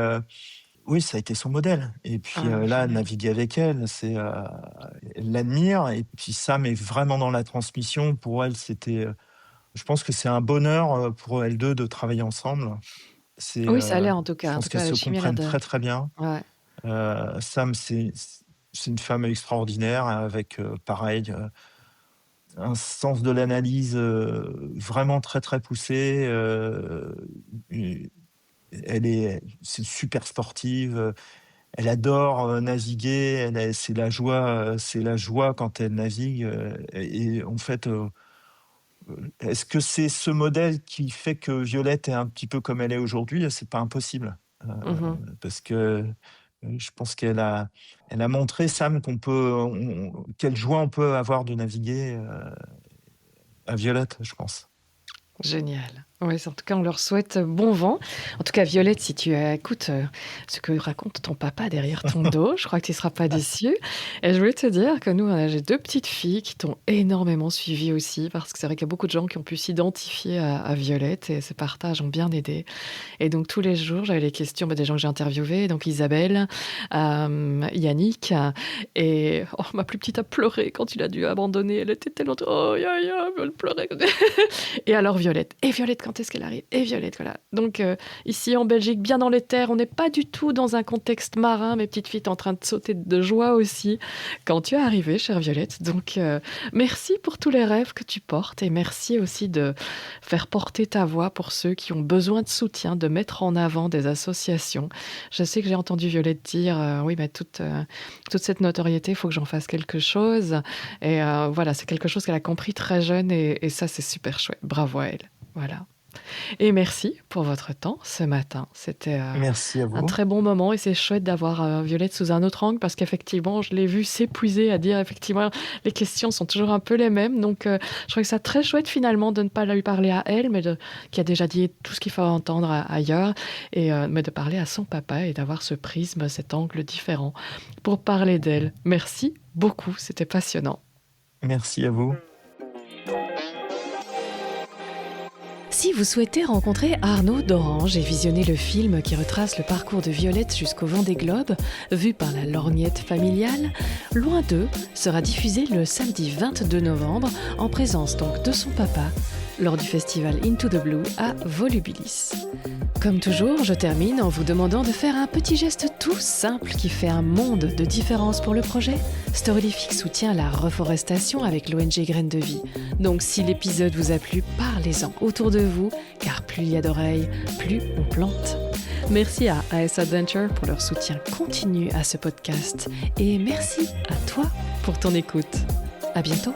A: oui, ça a été son modèle, et puis,
B: Ah,
A: là,
B: génial.
A: naviguer avec elle, elle l'admire, et puis Sam est vraiment dans la transmission. Pour elle, je pense que c'est un bonheur, pour elles 2 de travailler ensemble.
B: Oui, ça a l'air en tout
A: Je
B: cas. En
A: pense
B: tout cas,
A: qu'elles se
B: l'alchimie a l'air
A: comprennent
B: de
A: très, très bien.
B: ouais.
A: Sam, c'est une femme extraordinaire avec, pareil, un sens de l'analyse, vraiment très, très poussé, u c'est une super sportive, elle adore, naviguer, c'est la joie quand elle navigue, et en fait, est-ce que c'est ce modèle qui fait que Violette est un petit peu comme elle est aujourd'hui? C'est pas impossible,
B: Mmh.
A: parce que, je pense elle a montré, Sam, quelle joie on peut avoir de naviguer, à Violette, je pense.
B: Génial. Oui, en tout cas, on leur souhaite bon vent. En tout cas, Violette, si tu écoutes ce que raconte ton papa derrière ton dos, je crois que tu ne seras pas déçue. Et je voulais te dire que nous, j'ai 2 petites filles qui t'ont énormément suivie aussi, parce que c'est vrai qu'il y a beaucoup de gens qui ont pu s'identifier à Violette et ces partages ont bien aidé. Et donc tous les jours, j'avais les questions, des gens que j'ai interviewés, donc Isabelle, Yannick, et ma plus petite a pleuré quand il a dû abandonner. Elle était tellement oh ya ya, elle pleurait. Et alors Violette. Et Violette, quand est-ce qu'elle arrive? Et Violette, voilà. Donc ici en Belgique, bien dans les terres, on n'est pas du tout dans un contexte marin. Mes petites filles sont en train de sauter de joie aussi quand tu es arrivée, chère Violette. Donc merci pour tous les rêves que tu portes et merci aussi de faire porter ta voix pour ceux qui ont besoin de soutien, de mettre en avant des associations. Je sais que j'ai entendu Violette dire oui, mais toute cette notoriété, il faut que j'en fasse quelque chose. Et voilà, c'est quelque chose qu'elle a compris très jeune et ça, c'est super chouette. Bravo à elle. Voilà. Et merci pour votre temps ce matin. C'était
A: Merci à
B: un
A: vous.
B: très bon moment et c'est chouette d'avoir Violette sous un autre angle parce qu'effectivement, je l'ai vue s'épuiser à dire effectivement les questions sont toujours un peu les mêmes. Donc, je trouvais ça très chouette finalement de ne pas lui parler à elle, mais qui a déjà dit tout ce qu'il faut entendre ailleurs, mais de parler à son papa et d'avoir ce prisme, cet angle différent pour parler d'elle. Merci beaucoup, c'était passionnant.
A: Merci à vous.
B: Si vous souhaitez rencontrer Arnaud d'Orange et visionner le film qui retrace le parcours de Violette jusqu'au Vendée Globe, vu par la lorgnette familiale, Loin d'eux sera diffusé le samedi 22 novembre en présence donc de son papa lors du festival Into the Blue à Volubilis. Comme toujours, je termine en vous demandant de faire un petit geste tout simple qui fait un monde de différence pour le projet. Storylific soutient la reforestation avec l'ONG Graines de Vie. Donc si l'épisode vous a plu, parlez-en autour de vous, car plus il y a d'oreilles, plus on plante. Merci à AS Adventure pour leur soutien continu à ce podcast. Et merci à toi pour ton écoute. À bientôt.